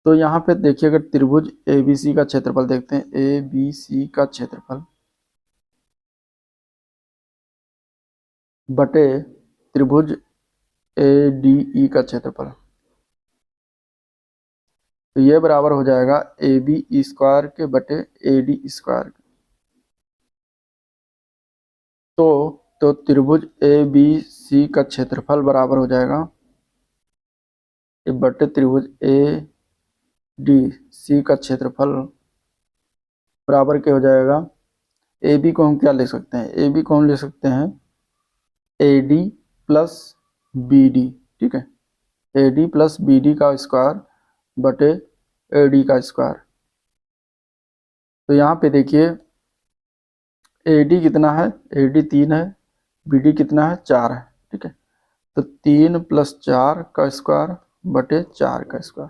तो यहाँ पे देखिए अगर त्रिभुज ABC का क्षेत्रफल देखते हैं, ABC का क्षेत्रफल बटे त्रिभुज ADE का क्षेत्रफल, तो ये बराबर हो जाएगा AB² के बटे AD²। तो त्रिभुज ABC का क्षेत्रफल बराबर हो जाएगा बटे त्रिभुज ADC का क्षेत्रफल बराबर क्या हो जाएगा? AB को हम क्या ले सकते हैं? AB को हम ले सकते हैं AD प्लस BD। ठीक है, AD प्लस BD का स्क्वायर बटे AD का स्क्वायर। तो यहाँ पे देखिए AD कितना है? AD 3 है, BD कितना है? 4 है। ठीक है, तो 3 + 4 का स्क्वायर बटे 4 का स्क्वायर,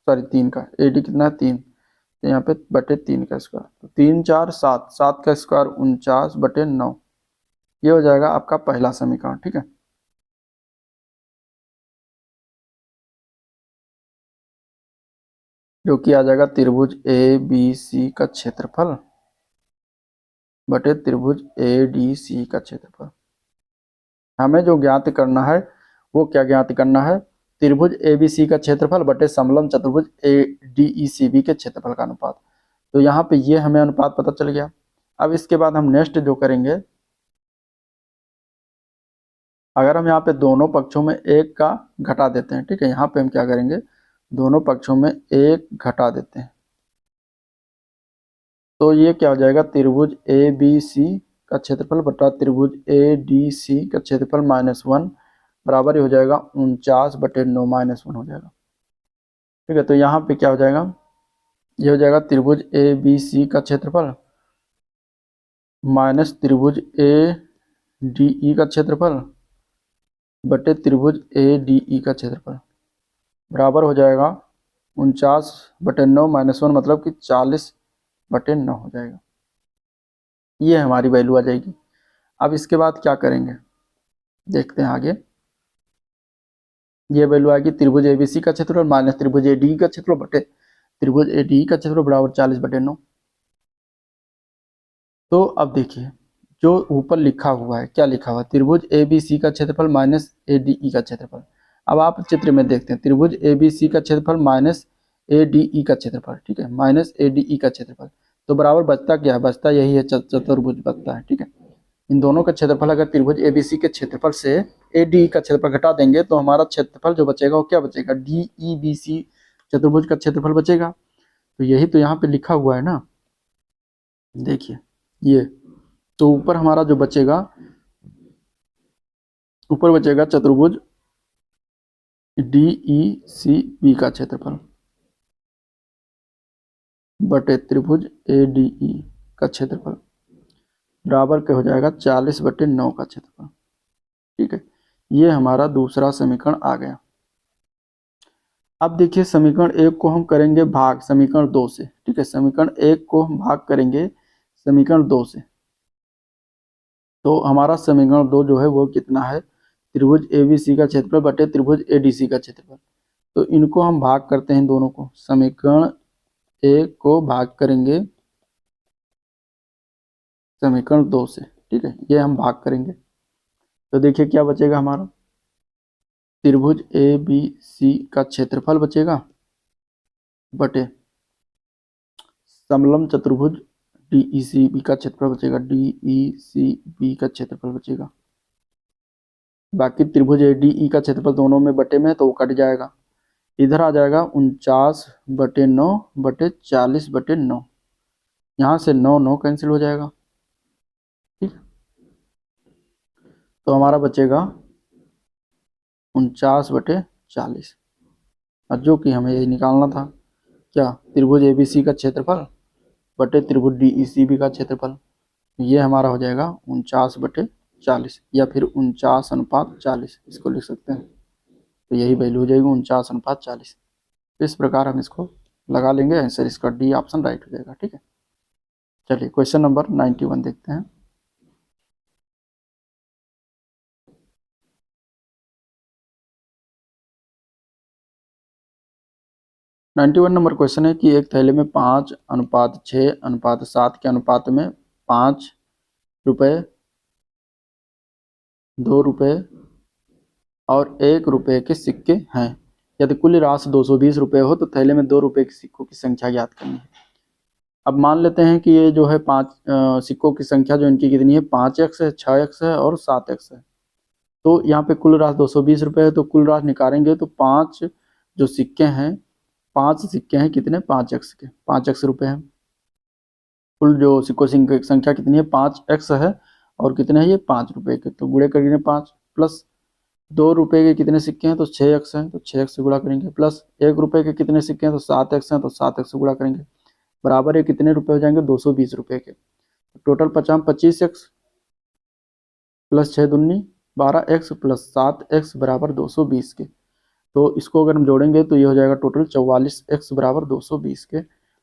सॉरी 3 का, AD कितना है? 3, तो यहाँ पे बटे 3 का स्क्वायर, तो 3 4 7, 7 का स्क्वायर 49/9, ये हो जाएगा आपका पहला समीकरण। ठीक है, जो कि आ जाएगा त्रिभुज ABC का क्षेत्रफल बटे त्रिभुज ADC का क्षेत्रफल। हमें जो ज्ञात करना है वो क्या ज्ञात करना है? त्रिभुज ABC का क्षेत्रफल बटे समलंब चतुर्भुज DECB के क्षेत्रफल का अनुपात। तो यहाँ पे ये हमें अनुपात पता चल गया। अब इसके बाद हम नेक्स्ट जो करेंगे, अगर हम यहाँ पे दोनों पक्षों में 1 का घटा देते हैं, ठीक है, यहाँ पे हम क्या करेंगे? दोनों पक्षों में 1 घटा देते हैं, तो ये क्या हो जाएगा? त्रिभुज ABC का क्षेत्रफल बटा त्रिभुज ADC का क्षेत्रफल -1 बराबर ही हो जाएगा 49/9 -1 हो जाएगा। ठीक है, तो यहाँ पे क्या हो जाएगा? ये हो जाएगा त्रिभुज ABC का क्षेत्रफल माइनस त्रिभुज ADE का क्षेत्रफल बटे त्रिभुज ADE का क्षेत्रफल बराबर हो जाएगा 49/9 -1, मतलब कि 40/9 हो जाएगा। ये हमारी वैल्यू आ जाएगी। अब इसके बाद क्या करेंगे देखते हैं आगे। ये वैल्यू आएगी त्रिभुज ABC का क्षेत्रफल माइनस त्रिभुज ADE का क्षेत्रफल बटे त्रिभुज ADE का क्षेत्रफल बराबर 40/9। तो अब देखिए जो ऊपर लिखा हुआ है, क्या लिखा हुआ है? त्रिभुज ABC का क्षेत्रफल माइनस ADE का क्षेत्रफल। अब आप चित्र में देखते हैं त्रिभुज ABC का क्षेत्रफल माइनस ADE का क्षेत्रफल, ठीक है, माइनस ADE का क्षेत्रफल, तो बराबर बचता क्या है? बचता यही है, चतुर्भुज बचता है। ठीक है, इन दोनों का क्षेत्रफल अगर त्रिभुज ABC के क्षेत्रफल से ADE का क्षेत्रफल घटा देंगे तो हमारा क्षेत्रफल जो बचेगा वो क्या बचेगा? DEBC चतुर्भुज का क्षेत्रफल बचेगा। तो यही तो यहाँ पे लिखा हुआ है ना, देखिए ये तो ऊपर हमारा जो बचेगा, ऊपर बचेगा चतुर्भुज DECB का क्षेत्रफल बटे त्रिभुज ADE का क्षेत्रफल बराबर के हो जाएगा 40/9 का क्षेत्रफल। ठीक है, ये हमारा दूसरा समीकरण आ गया। अब देखिए समीकरण 1 को हम करेंगे भाग समीकरण 2 से। ठीक है, समीकरण 1 को हम भाग करेंगे समीकरण 2 से। तो हमारा समीकरण 2 जो है वो कितना है, त्रिभुज ABC का क्षेत्रफल बटे त्रिभुज ADC का क्षेत्रफल। तो इनको हम भाग करते हैं दोनों को, समीकरण 1 को भाग करेंगे समीकरण 2 से। ठीक है, ये हम भाग करेंगे तो देखिए क्या बचेगा हमारा, त्रिभुज ABC का क्षेत्रफल बचेगा बटे समलंब चतुर्भुज DECB का क्षेत्रफल बचेगा, DECB का क्षेत्रफल बचेगा। बाकी त्रिभुज ADE का क्षेत्रफल दोनों में बटे में तो वो कट जाएगा, इधर आ जाएगा 49/9 बटे 40/9। यहाँ से 9 9 कैंसिल हो जाएगा। ठीक, तो हमारा बचेगा 49/40, और जो कि हमें यही निकालना था, क्या, त्रिभुज ABC का क्षेत्रफल बटे त्रिभुज DECB का क्षेत्रफल। ये हमारा हो जाएगा 49/40 या फिर 49:40 इसको लिख सकते हैं। तो यही वैल्यू हो जाएगी 49:40। तो इस प्रकार हम इसको लगा लेंगे, आंसर इसका डी ऑप्शन राइट हो जाएगा। ठीक है, चलिए क्वेश्चन नंबर 91 देखते हैं। नंबर क्वेश्चन है कि एक थैले में 5:6:7 के अनुपात में 5 रुपये, 2 रुपये और 1 रुपये के सिक्के हैं। यदि कुल राशि 220 रुपये हो तो थैले में 2 रुपये के सिक्कों की संख्या ज्ञात करनी है। अब मान लेते हैं कि ये जो है 5 सिक्कों की संख्या जो इनकी कितनी है, 5x है, 6x है और 7x है। तो यहाँ पे कुल राशि 220 रुपये है, तो कुल राशि निकालेंगे तो 5 जो सिक्के हैं, 5 सिक्के हैं कितने, 5x के, 5x रुपये हैं। कुल जो सिक्कों की संख्या कितनी है, 5x है, और कितने हैं ये, 5 रुपये के। तो गुणे करेंगे 5 प्लस 2 रुपये के कितने सिक्के हैं, तो 6x हैं, तो 6x से गुणा करेंगे, प्लस 1 रुपये के कितने सिक्के हैं, तो 7x हैं, तो 7x से गुणा करेंगे, बराबर है कितने रुपए हो जाएंगे, 220 रुपये के। टोटल 25x प्लस 6 दूनी 12x प्लस 7x बराबर 220 के। तो इसको अगर हम जोड़ेंगे तो ये हो जाएगा टोटल 44x बराबर 220 के।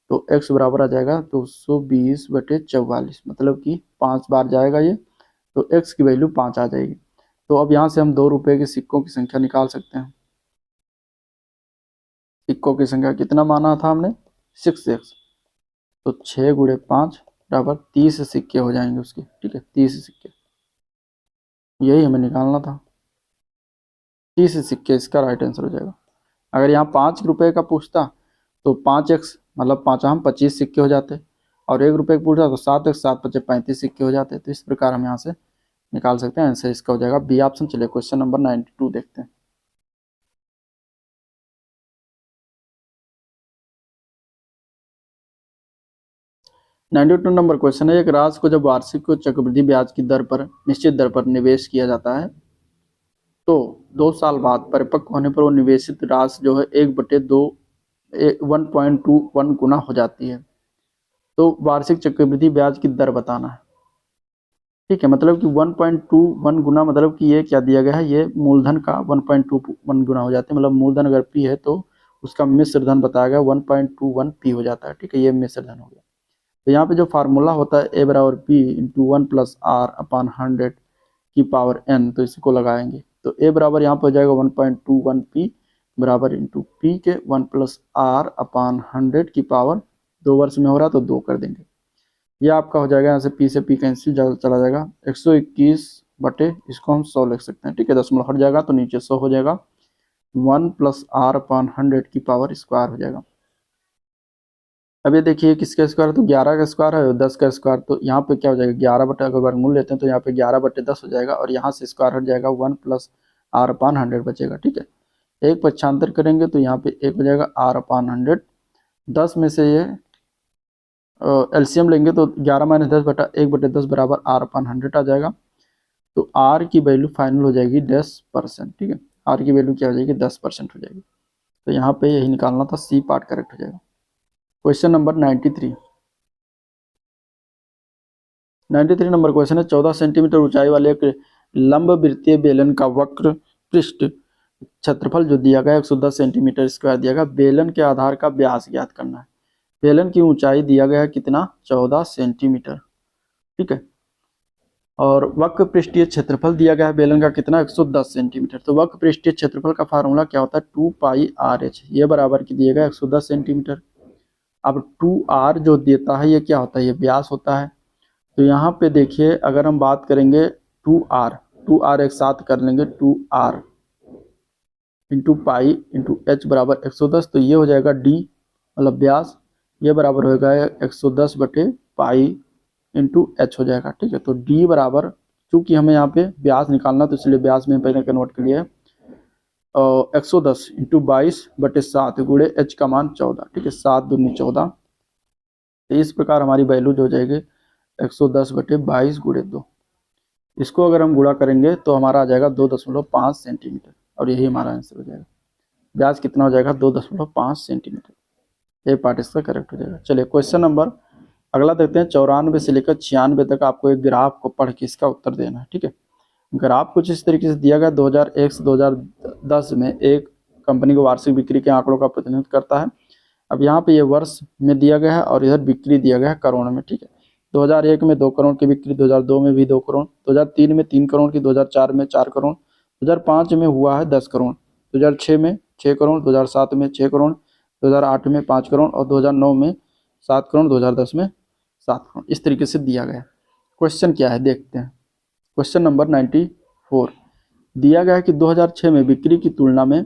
तो x बराबर आ जाएगा 220/44, मतलब कि 5 बार जाएगा ये, तो x की वैल्यू 5 आ जाएगी। तो अब यहाँ से हम 2 रुपये के सिक्कों की संख्या निकाल सकते हैं। सिक्कों की संख्या कितना माना था हमने, 6x, तो 6 गुणे 5 बराबर 30 सिक्के हो जाएंगे उसके। ठीक है, 30 सिक्के, यही हमें निकालना था, 30 सिक्के इसका राइट आंसर हो जाएगा। अगर यहाँ 5 रुपये का पूछता तो 5x मतलब 5×25 सिक्के हो जाते, और 1 रुपये का पूछता तो 7x 7×5 35 सिक्के हो जाते। तो इस प्रकार हम यहाँ से निकाल सकते हैं, आंसर इसका हो जाएगा बी ऑप्शन। चलिए क्वेश्चन नंबर 92 देखते हैं। नंबर क्वेश्चन है, एक राशि को जब वार्षिक चक्रवृद्धि ब्याज की दर पर निश्चित दर पर निवेश किया जाता है तो 2 साल बाद परिपक्व होने पर वो निवेशित राशि जो है 1/21 गुना हो जाती है। तो वार्षिक चक्रवृद्धि ब्याज की दर बताना है। ठीक है, मतलब कि 1.21 गुना, मतलब कि ये क्या दिया गया है, ये मूलधन का 1.21 गुना हो जाते हैं। मतलब मूलधन अगर P है तो उसका मिश्र धन बताया गया 1.21 P हो जाता है। ठीक है, ये मिश्र धन हो गया। तो यहाँ पे जो फार्मूला होता है A बराबर P × 1 + R/100 की पावर n, तो इसको लगाएंगे तो A बराबर यहाँ पर हो जाएगा 1.21 P बराबर इंटू P के 1 + R/100 की पावर, 2 वर्ष में हो रहा तो 2 कर देंगे। यह आपका हो जाएगा, यहाँ से P से P कैंसिल चला जाएगा, 121 बटे इसको हम 100 लिख सकते हैं। ठीक है, दशमलव हट जाएगा तो नीचे 100 हो जाएगा, 1 + R/100 की पावर स्क्वायर हो जाएगा। अब ये देखिए किसका स्क्वायर है, तो 11 का स्क्वायर है और 10 का स्क्वायर, तो यहाँ पे क्या हो जाएगा, 11 बटे अगर वर्गमूल लेते हैं तो यहाँ पे 11/10 हो जाएगा, और यहाँ से स्क्वायर हट जाएगा, 1 + R/100 बचेगा। ठीक है, एक पक्षांतर करेंगे तो यहाँ पे 1 हो जाएगा R/100, 10 में से ये एलसीएम लेंगे तो 11 माइनस 10/1/10 बराबर R/100 आ जाएगा। तो आर की वैल्यू फाइनल हो जाएगी 10%। ठीक है, आर की वैल्यू क्या हो जाएगी 10% हो जाएगी। तो यहाँ पे यही निकालना था, सी पार्ट करेक्ट हो जाएगा। क्वेश्चन नंबर 93 नंबर क्वेश्चन है। 14 सेंटीमीटर ऊंचाई वाले एक लंब वृत्तीय बेलन का वक्र पृष्ठ क्षेत्रफल जो दिया गया 110 सेंटीमीटर स्क्वायर दिया गया। बेलन के आधार का व्यास ज्ञात करना है। बेलन की ऊंचाई दिया गया है कितना, 14 सेंटीमीटर। ठीक है, और वक्र पृष्ठीय क्षेत्रफल दिया गया है बेलन का कितना, 110 सेंटीमीटर। तो वक्र पृष्ठीय क्षेत्रफल का फार्मूला क्या होता है, 2πRh। ये बराबर की दिया गया 110 सेंटीमीटर। अब 2r जो देता है ये क्या होता है, ये व्यास होता है। तो यहाँ पे देखिए अगर हम बात करेंगे 2r एक साथ कर लेंगे, 2r into pi into H बराबर 110। तो ये हो जाएगा d मतलब व्यास, ये बराबर होगा 110/पाई इंटू एच हो जाएगा। ठीक है, तो d बराबर, चूंकि हमें यहाँ पे व्यास निकालना तो इसलिए व्यास में पहले कन्वर्ट कर लिया है 110 इंटू 22/7 गुणे एच का मान 14। ठीक है, 7 दूनी 14। तो इस प्रकार हमारी वैल्यू जो हो जाएगी 110/22 गुणे 2। इसको अगर हम गुणा करेंगे तो हमारा आ जाएगा 2.5 सेंटीमीटर, और यही हमारा आंसर हो जाएगा। व्यास कितना हो जाएगा, 2.5 सेंटीमीटर। ये पार्ट इसका करेक्ट हो जाएगा। चलिए क्वेश्चन नंबर अगला देखते हैं। 94 से लेकर 96 तक आपको एक ग्राफ को पढ़ के इसका उत्तर देना है। ठीक है, ग्राफ कुछ इस तरीके से दिया गया। 2001 से 2010 में एक कंपनी को वार्षिक बिक्री के आंकड़ों का प्रतिनिधित्व करता है। अब यहाँ पे ये वर्ष में दिया गया है और इधर बिक्री दिया गया है करोड़ में। ठीक है, 2001 में 2 करोड़ की बिक्री, 2002 में भी 2 करोड़, 2003 में 3 करोड़ की, 2004 में 4 करोड़, 2005 में हुआ है 10 करोड़, 2006 में 6 करोड़, 2007 में 6 करोड़, 2008 में 5 करोड़ और 2009 में 7 करोड़, 2010 में 7 करोड़। इस तरीके से दिया गया है। क्वेश्चन क्या है देखते हैं। क्वेश्चन नंबर 94 दिया गया है कि 2006 में बिक्री की तुलना में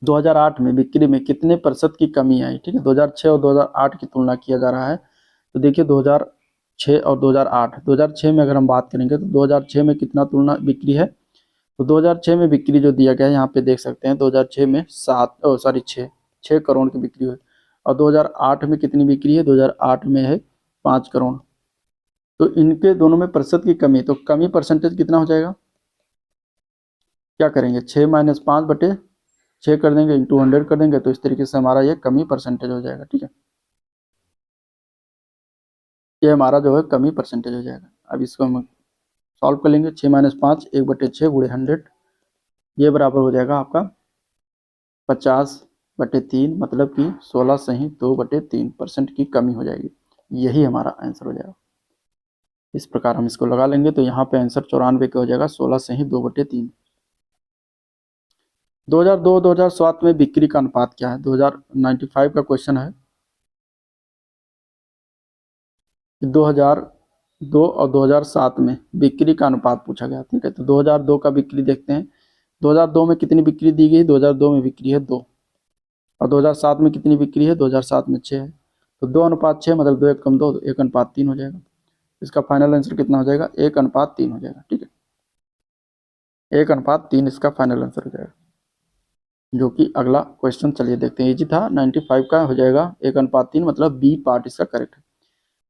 2008 में बिक्री में कितने प्रतिशत की कमी आई। ठीक है, 2006 और 2008 की तुलना किया जा रहा है। तो देखिए 2006 और 2006 में अगर हम बात करेंगे तो 2006 में कितना तुलना बिक्री है, तो 2006 में बिक्री जो दिया गया है यहाँ पे देख सकते हैं 2006 में 6 करोड़ की बिक्री हुई। और 2008 में कितनी बिक्री है, 2008 में है 5 करोड़। तो इनके दोनों में प्रतिशत की कमी, तो कमी परसेंटेज कितना हो जाएगा, क्या करेंगे 6 - 5/6 कर देंगे, इंटू 100 कर देंगे। तो इस तरीके से हमारा ये कमी परसेंटेज हो जाएगा। ठीक है, ये हमारा जो है कमी परसेंटेज हो जाएगा। अब इसको हम सॉल्व कर लेंगे। 6 - 5 1/6 गुणे 100, ये बराबर हो जाएगा आपका 50/3, मतलब कि 16 सही 2/3% की कमी हो जाएगी। यही हमारा आंसर हो जाएगा। इस प्रकार हम इसको लगा लेंगे तो यहाँ पे आंसर 94 का हो जाएगा 16 सही 2/3। 2002-2007 में बिक्री का अनुपात क्या है, 2095 का क्वेश्चन है। 2002 और 2007 में बिक्री का अनुपात पूछा गया। ठीक है, तो 2002 का बिक्री देखते हैं। 2002 में कितनी बिक्री दी गई, 2002 में बिक्री है 2, और 2007 में कितनी बिक्री है, 2007 में 6 है। तो 2:6 मतलब 2 1 कम 2, 1:3 हो जाएगा। इसका फाइनल आंसर कितना हो जाएगा, 1:3 हो जाएगा। ठीक है, 1:3 इसका फाइनल आंसर हो जाएगा, जो कि अगला क्वेश्चन चलिए देखते हैं। इजी था, 95 का हो जाएगा 1:3, मतलब बी पार्ट इसका करेक्ट है।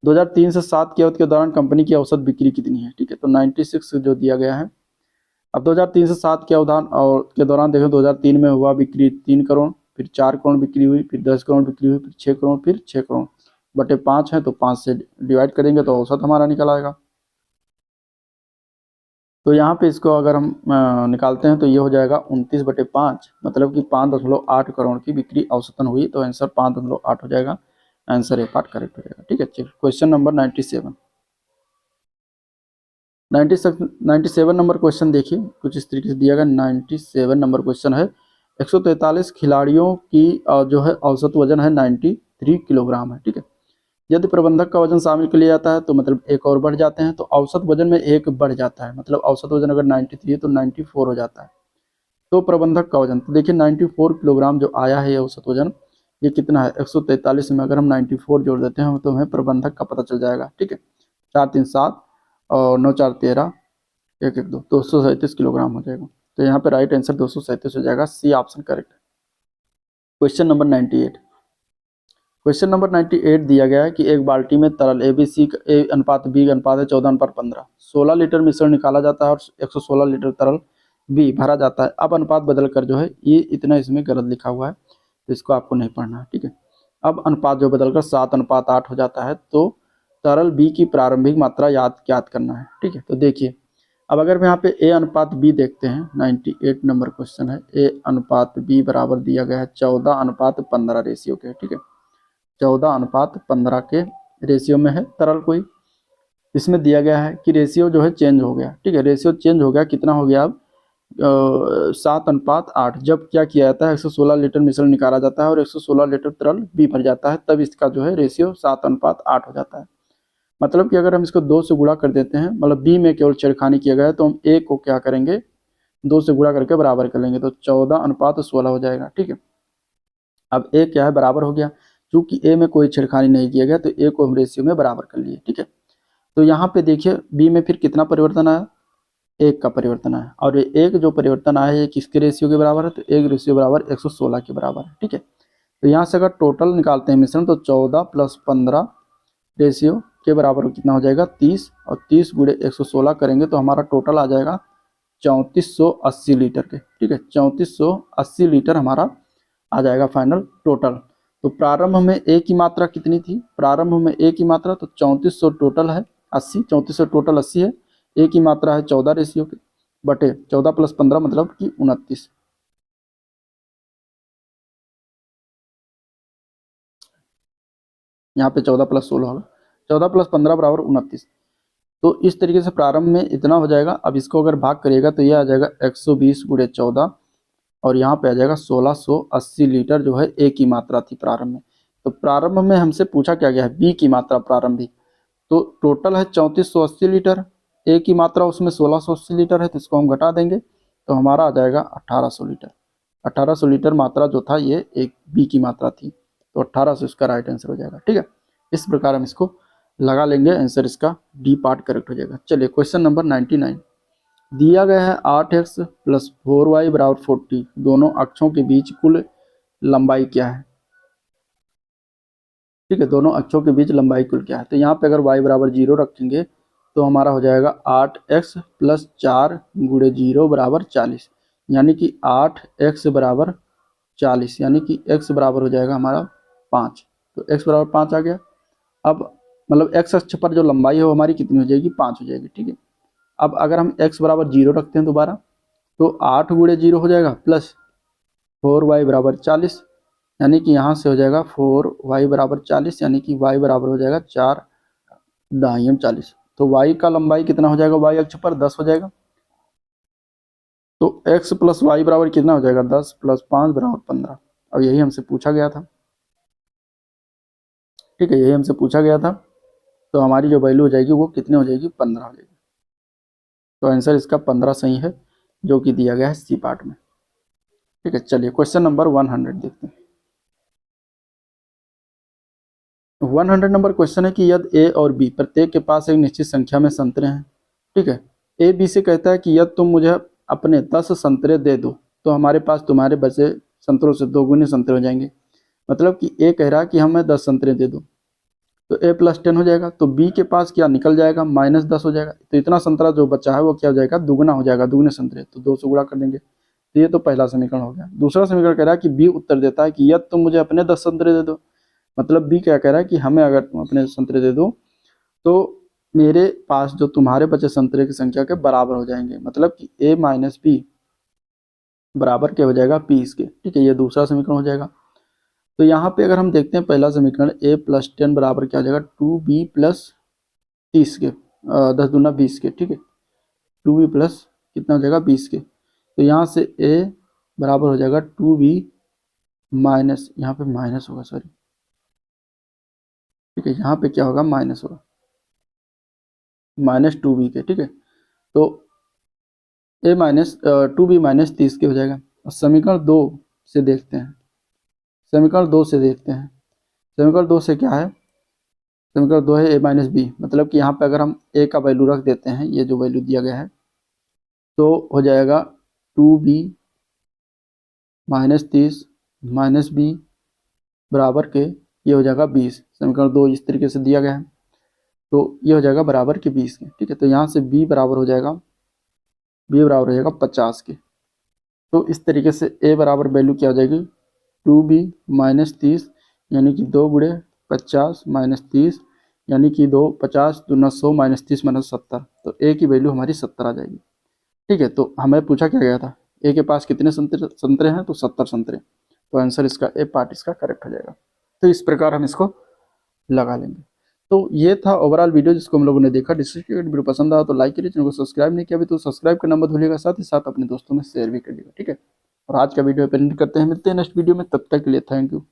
2003 से 7 की अवधि के दौरान कंपनी की औसत बिक्री कितनी है। ठीक है, तो 96 जो दिया गया है। अब 2003 से 7 के अवधान और के दौरान देखें, 2003 में हुआ बिक्री 3 करोड़, फिर 4 करोड़ बिक्री हुई, फिर 10 करोड़ बिक्री हुई, फिर 6 करोड़, फिर 6 करोड़ बटे 5 है। तो 5 से डिवाइड करेंगे तो औसत हमारा निकल आएगा। तो यहाँ पे इसको अगर हम निकालते हैं तो ये हो जाएगा 29/5, मतलब कि 5.8 करोड़ की बिक्री औसतन हुई। तो आंसर 5.8 हो जाएगा। आंसर ए पार्ट करेक्ट हो जाएगा। ठीक है, चलिए क्वेश्चन नंबर 97 नंबर क्वेश्चन देखिए, कुछ इस तरीके से दिया गया। 97 नंबर क्वेश्चन है। 143 खिलाड़ियों की जो है औसत वजन है 93 किलोग्राम है। ठीक है, यदि प्रबंधक का वजन शामिल कर लिया जाता है तो मतलब एक और बढ़ जाते हैं, तो औसत वजन में एक बढ़ जाता है, मतलब औसत वजन अगर 93 है तो 94 हो जाता है। तो प्रबंधक का वजन, तो देखिए 94 किलोग्राम जो आया है ये औसत वजन, ये कितना है 143 में अगर हम 94 जोड़ देते हैं तो हमें प्रबंधक का पता चल जाएगा। ठीक है, 4 3 7 और 9 4 13 1 1 2 237 किलोग्राम हो जाएगा। तो यहाँ पे राइट आंसर 237 हो जाएगा। सी ऑप्शन करेक्ट है। क्वेश्चन नंबर 98 क्वेश्चन नंबर 98 दिया गया है कि एक बाल्टी में तरल ए अनुपात बी अनुपात है 14:15, 16 लीटर मिश्रण निकाला जाता है और 116 लीटर तरल बी भरा जाता है। अब अनुपात बदल कर जो है ये इतना इसमें गलत लिखा हुआ है, तो इसको आपको नहीं पढ़ना है, ठीक है। अब अनुपात जो बदलकर 7:8 हो जाता है, तो तरल बी की प्रारंभिक मात्रा ज्ञात करना है, ठीक है। तो देखिए, अब अगर हम यहाँ पे ए अनुपात बी देखते हैं, 98 नंबर क्वेश्चन है, ए अनुपात बी बराबर दिया गया है 14:15 रेशियो के, ठीक है। 14:15 के रेशियो में है तरल कोई, इसमें दिया गया है कि रेशियो जो है चेंज हो गया, ठीक है। रेशियो चेंज हो गया, कितना हो गया अब 7:8। जब क्या किया जाता है 116 लीटर मिश्रण निकाला जाता है और 116 लीटर तरल बी भर जाता है, तब इसका जो है रेशियो 7:8 हो जाता है। मतलब कि अगर हम इसको 2 से गुणा कर देते हैं, मतलब बी में केवल छेड़खानी किया गया है, तो हम ए को क्या करेंगे 2 से गुणा करके बराबर कर लेंगे, तो 14:16 हो जाएगा, ठीक है। अब ए क्या है बराबर हो गया, चूंकि ए में कोई छेड़खानी नहीं किया गया तो ए को हम रेशियो में बराबर कर लिए, ठीक है। तो यहाँ पे देखिए बी में फिर कितना परिवर्तन आया, एक का परिवर्तन आया, और ये एक जो परिवर्तन आया है ये किसके रेशियो के बराबर है, तो एक रेशियो बराबर 116 के बराबर है, ठीक है। तो यहाँ से अगर टोटल निकालते हैं मिश्रण, तो 14 + 15 रेशियो के बराबर कितना हो जाएगा 30, और 30 × 116 करेंगे तो हमारा टोटल आ जाएगा 3480 लीटर के, ठीक है। 3480 लीटर हमारा आ जाएगा फाइनल टोटल। तो प्रारंभ में ए की मात्रा कितनी थी, प्रारंभ में ए की मात्रा तो 3400 टोटल है 80, 3400 टोटल 80 है, ए की मात्रा है 14 रेशियो के बटे 14 + 15 मतलब कि 29। यहाँ पे 14 + 16 होगा, 14 + 15 बराबर 29। तो इस तरीके से प्रारंभ में इतना हो जाएगा। अब इसको अगर भाग करिएगा तो ये आ जाएगा 120 × 14, और यहाँ पे आ जाएगा 1680 लीटर जो है ए की मात्रा थी प्रारंभ में। तो प्रारंभ में हमसे पूछा क्या गया है बी की मात्रा प्रारंभिक, तो टोटल है 3480 लीटर, ए की मात्रा उसमें 1680 लीटर है, तो इसको हम घटा देंगे तो हमारा आ जाएगा 1800 लीटर। 1800 लीटर मात्रा जो था ये एक बी की मात्रा थी, तो 1800 इसका राइट आंसर हो जाएगा, ठीक है। इस प्रकार हम इसको लगा लेंगे, आंसर इसका डी पार्ट करेक्ट हो जाएगा। चलिए क्वेश्चन नंबर 99 दिया गया है 8x + 4y = 40, दोनों अक्षों के बीच कुल लंबाई क्या है, ठीक है। दोनों अक्षों के बीच लंबाई कुल क्या है, तो यहाँ पे अगर y = 0 रखेंगे तो हमारा हो जाएगा 8x + 4 × 0 = 40, यानी कि 8x = 40, यानी कि x बराबर हो जाएगा हमारा 5, तो x = 5 आ गया। अब मतलब x अक्ष पर जो लंबाई है वो हमारी कितनी हो जाएगी 5 हो जाएगी, ठीक है। अब अगर हम x = 0 रखते हैं दोबारा, तो 8 × 0 हो जाएगा प्लस 4y = 40, यानी कि यहाँ से हो जाएगा 4y = 40, यानी कि y बराबर हो जाएगा 4 दाहिने 40। तो y का लंबाई कितना हो जाएगा y अक्ष पर 10 हो जाएगा, तो x + y बराबर कितना हो जाएगा 10 + 5 = 15। अब यही हमसे पूछा गया था, ठीक है, यही हमसे पूछा गया था। तो हमारी जो वैल्यू हो जाएगी वो कितनी हो जाएगी 15 हो जाएगी। तो आंसर इसका 15 सही है, जो कि दिया गया है सी पार्ट में, ठीक है। चलिए क्वेश्चन नंबर 100 देखते हैं। 100 नंबर क्वेश्चन है कि यदि ए और बी प्रत्येक के पास एक निश्चित संख्या में संतरे हैं, ठीक है। ए बी से कहता है कि यदि तुम मुझे अपने 10 संतरे दे दो तो हमारे पास तुम्हारे बचे संतरों से 2 गुने संतरे हो जाएंगे। मतलब कि ए कह रहा है कि हमें 10 संतरे दे दो, तो ए + 10 हो जाएगा, तो बी के पास क्या निकल जाएगा -10 हो जाएगा, तो इतना संतरा जो बचा है वो क्या हो जाएगा दुगुना हो जाएगा, दुगने संतरे, तो 2 से गुणा कर देंगे। तो ये तो पहला समीकरण हो गया। दूसरा समीकरण कह रहा है कि बी उत्तर देता है कि यदि तुम मुझे अपने 10 संतरे दे दो, मतलब बी क्या कह रहा है कि हमें अगर तुम अपने संतरे दे दो तो मेरे पास जो तुम्हारे बचे संतरे की संख्या के बराबर हो जाएंगे, मतलब कि a - b बराबर क्या हो जाएगा p इसके, ठीक है। ये दूसरा समीकरण हो जाएगा। तो यहाँ पे अगर हम देखते हैं पहला समीकरण a + 10 बराबर क्या हो जाएगा 2b + 30 के 10 दूना 20 के, ठीक है। 2b प्लस कितना हो जाएगा 20 के, तो यहाँ से a बराबर हो जाएगा 2b माइनस, यहाँ पे माइनस होगा सॉरी, ठीक है। यहाँ पे क्या होगा माइनस होगा -2b के, ठीक है। तो a - 2b - 30 के हो जाएगा। और समीकरण 2 से देखते हैं, समीकरण 2 से देखते हैं, समीकरण 2 से क्या है, समीकरण 2 है a - b, मतलब कि यहाँ पे अगर हम a का वैल्यू रख देते हैं, ये जो वैल्यू दिया गया है, तो हो जाएगा 2b - 30 - b बराबर के ये हो जाएगा 20। समीकरण 2 इस तरीके से दिया गया है, तो ये हो जाएगा बराबर के 20 के। ठीक है, तो यहाँ से b बराबर हो जाएगा 50 के। तो इस तरीके से a बराबर वैल्यू क्या हो जाएगी 2b माइनस 30, यानी कि 2 गुणे 50 माइनस 30, यानी कि 2 50 दूना 100 माइनस 30 माइनस 70, तो a की वैल्यू हमारी 70 आ जाएगी। ठीक है, तो हमें पूछा क्या गया था a के पास कितने संतरे हैं, तो 70 संतरे, तो आंसर इसका ए पार्ट इसका करेक्ट हो जाएगा। तो इस प्रकार हम इसको लगा लेंगे। तो ये था ओवरऑल वीडियो जिसको हम लोगों ने देखा। डिस्क्रिप्शन वीडियो पसंद आया तो लाइक करिए, चैनल को सब्सक्राइब नहीं किया अभी तो सब्सक्राइब करना मत भूलिएगा, साथ ही साथ अपने दोस्तों में शेयर भी करिएगा। ठीक है, और आज का वीडियो पे एंड करते हैं, मिलते हैं नेक्स्ट वीडियो में, तब तक के लिए थैंक यू।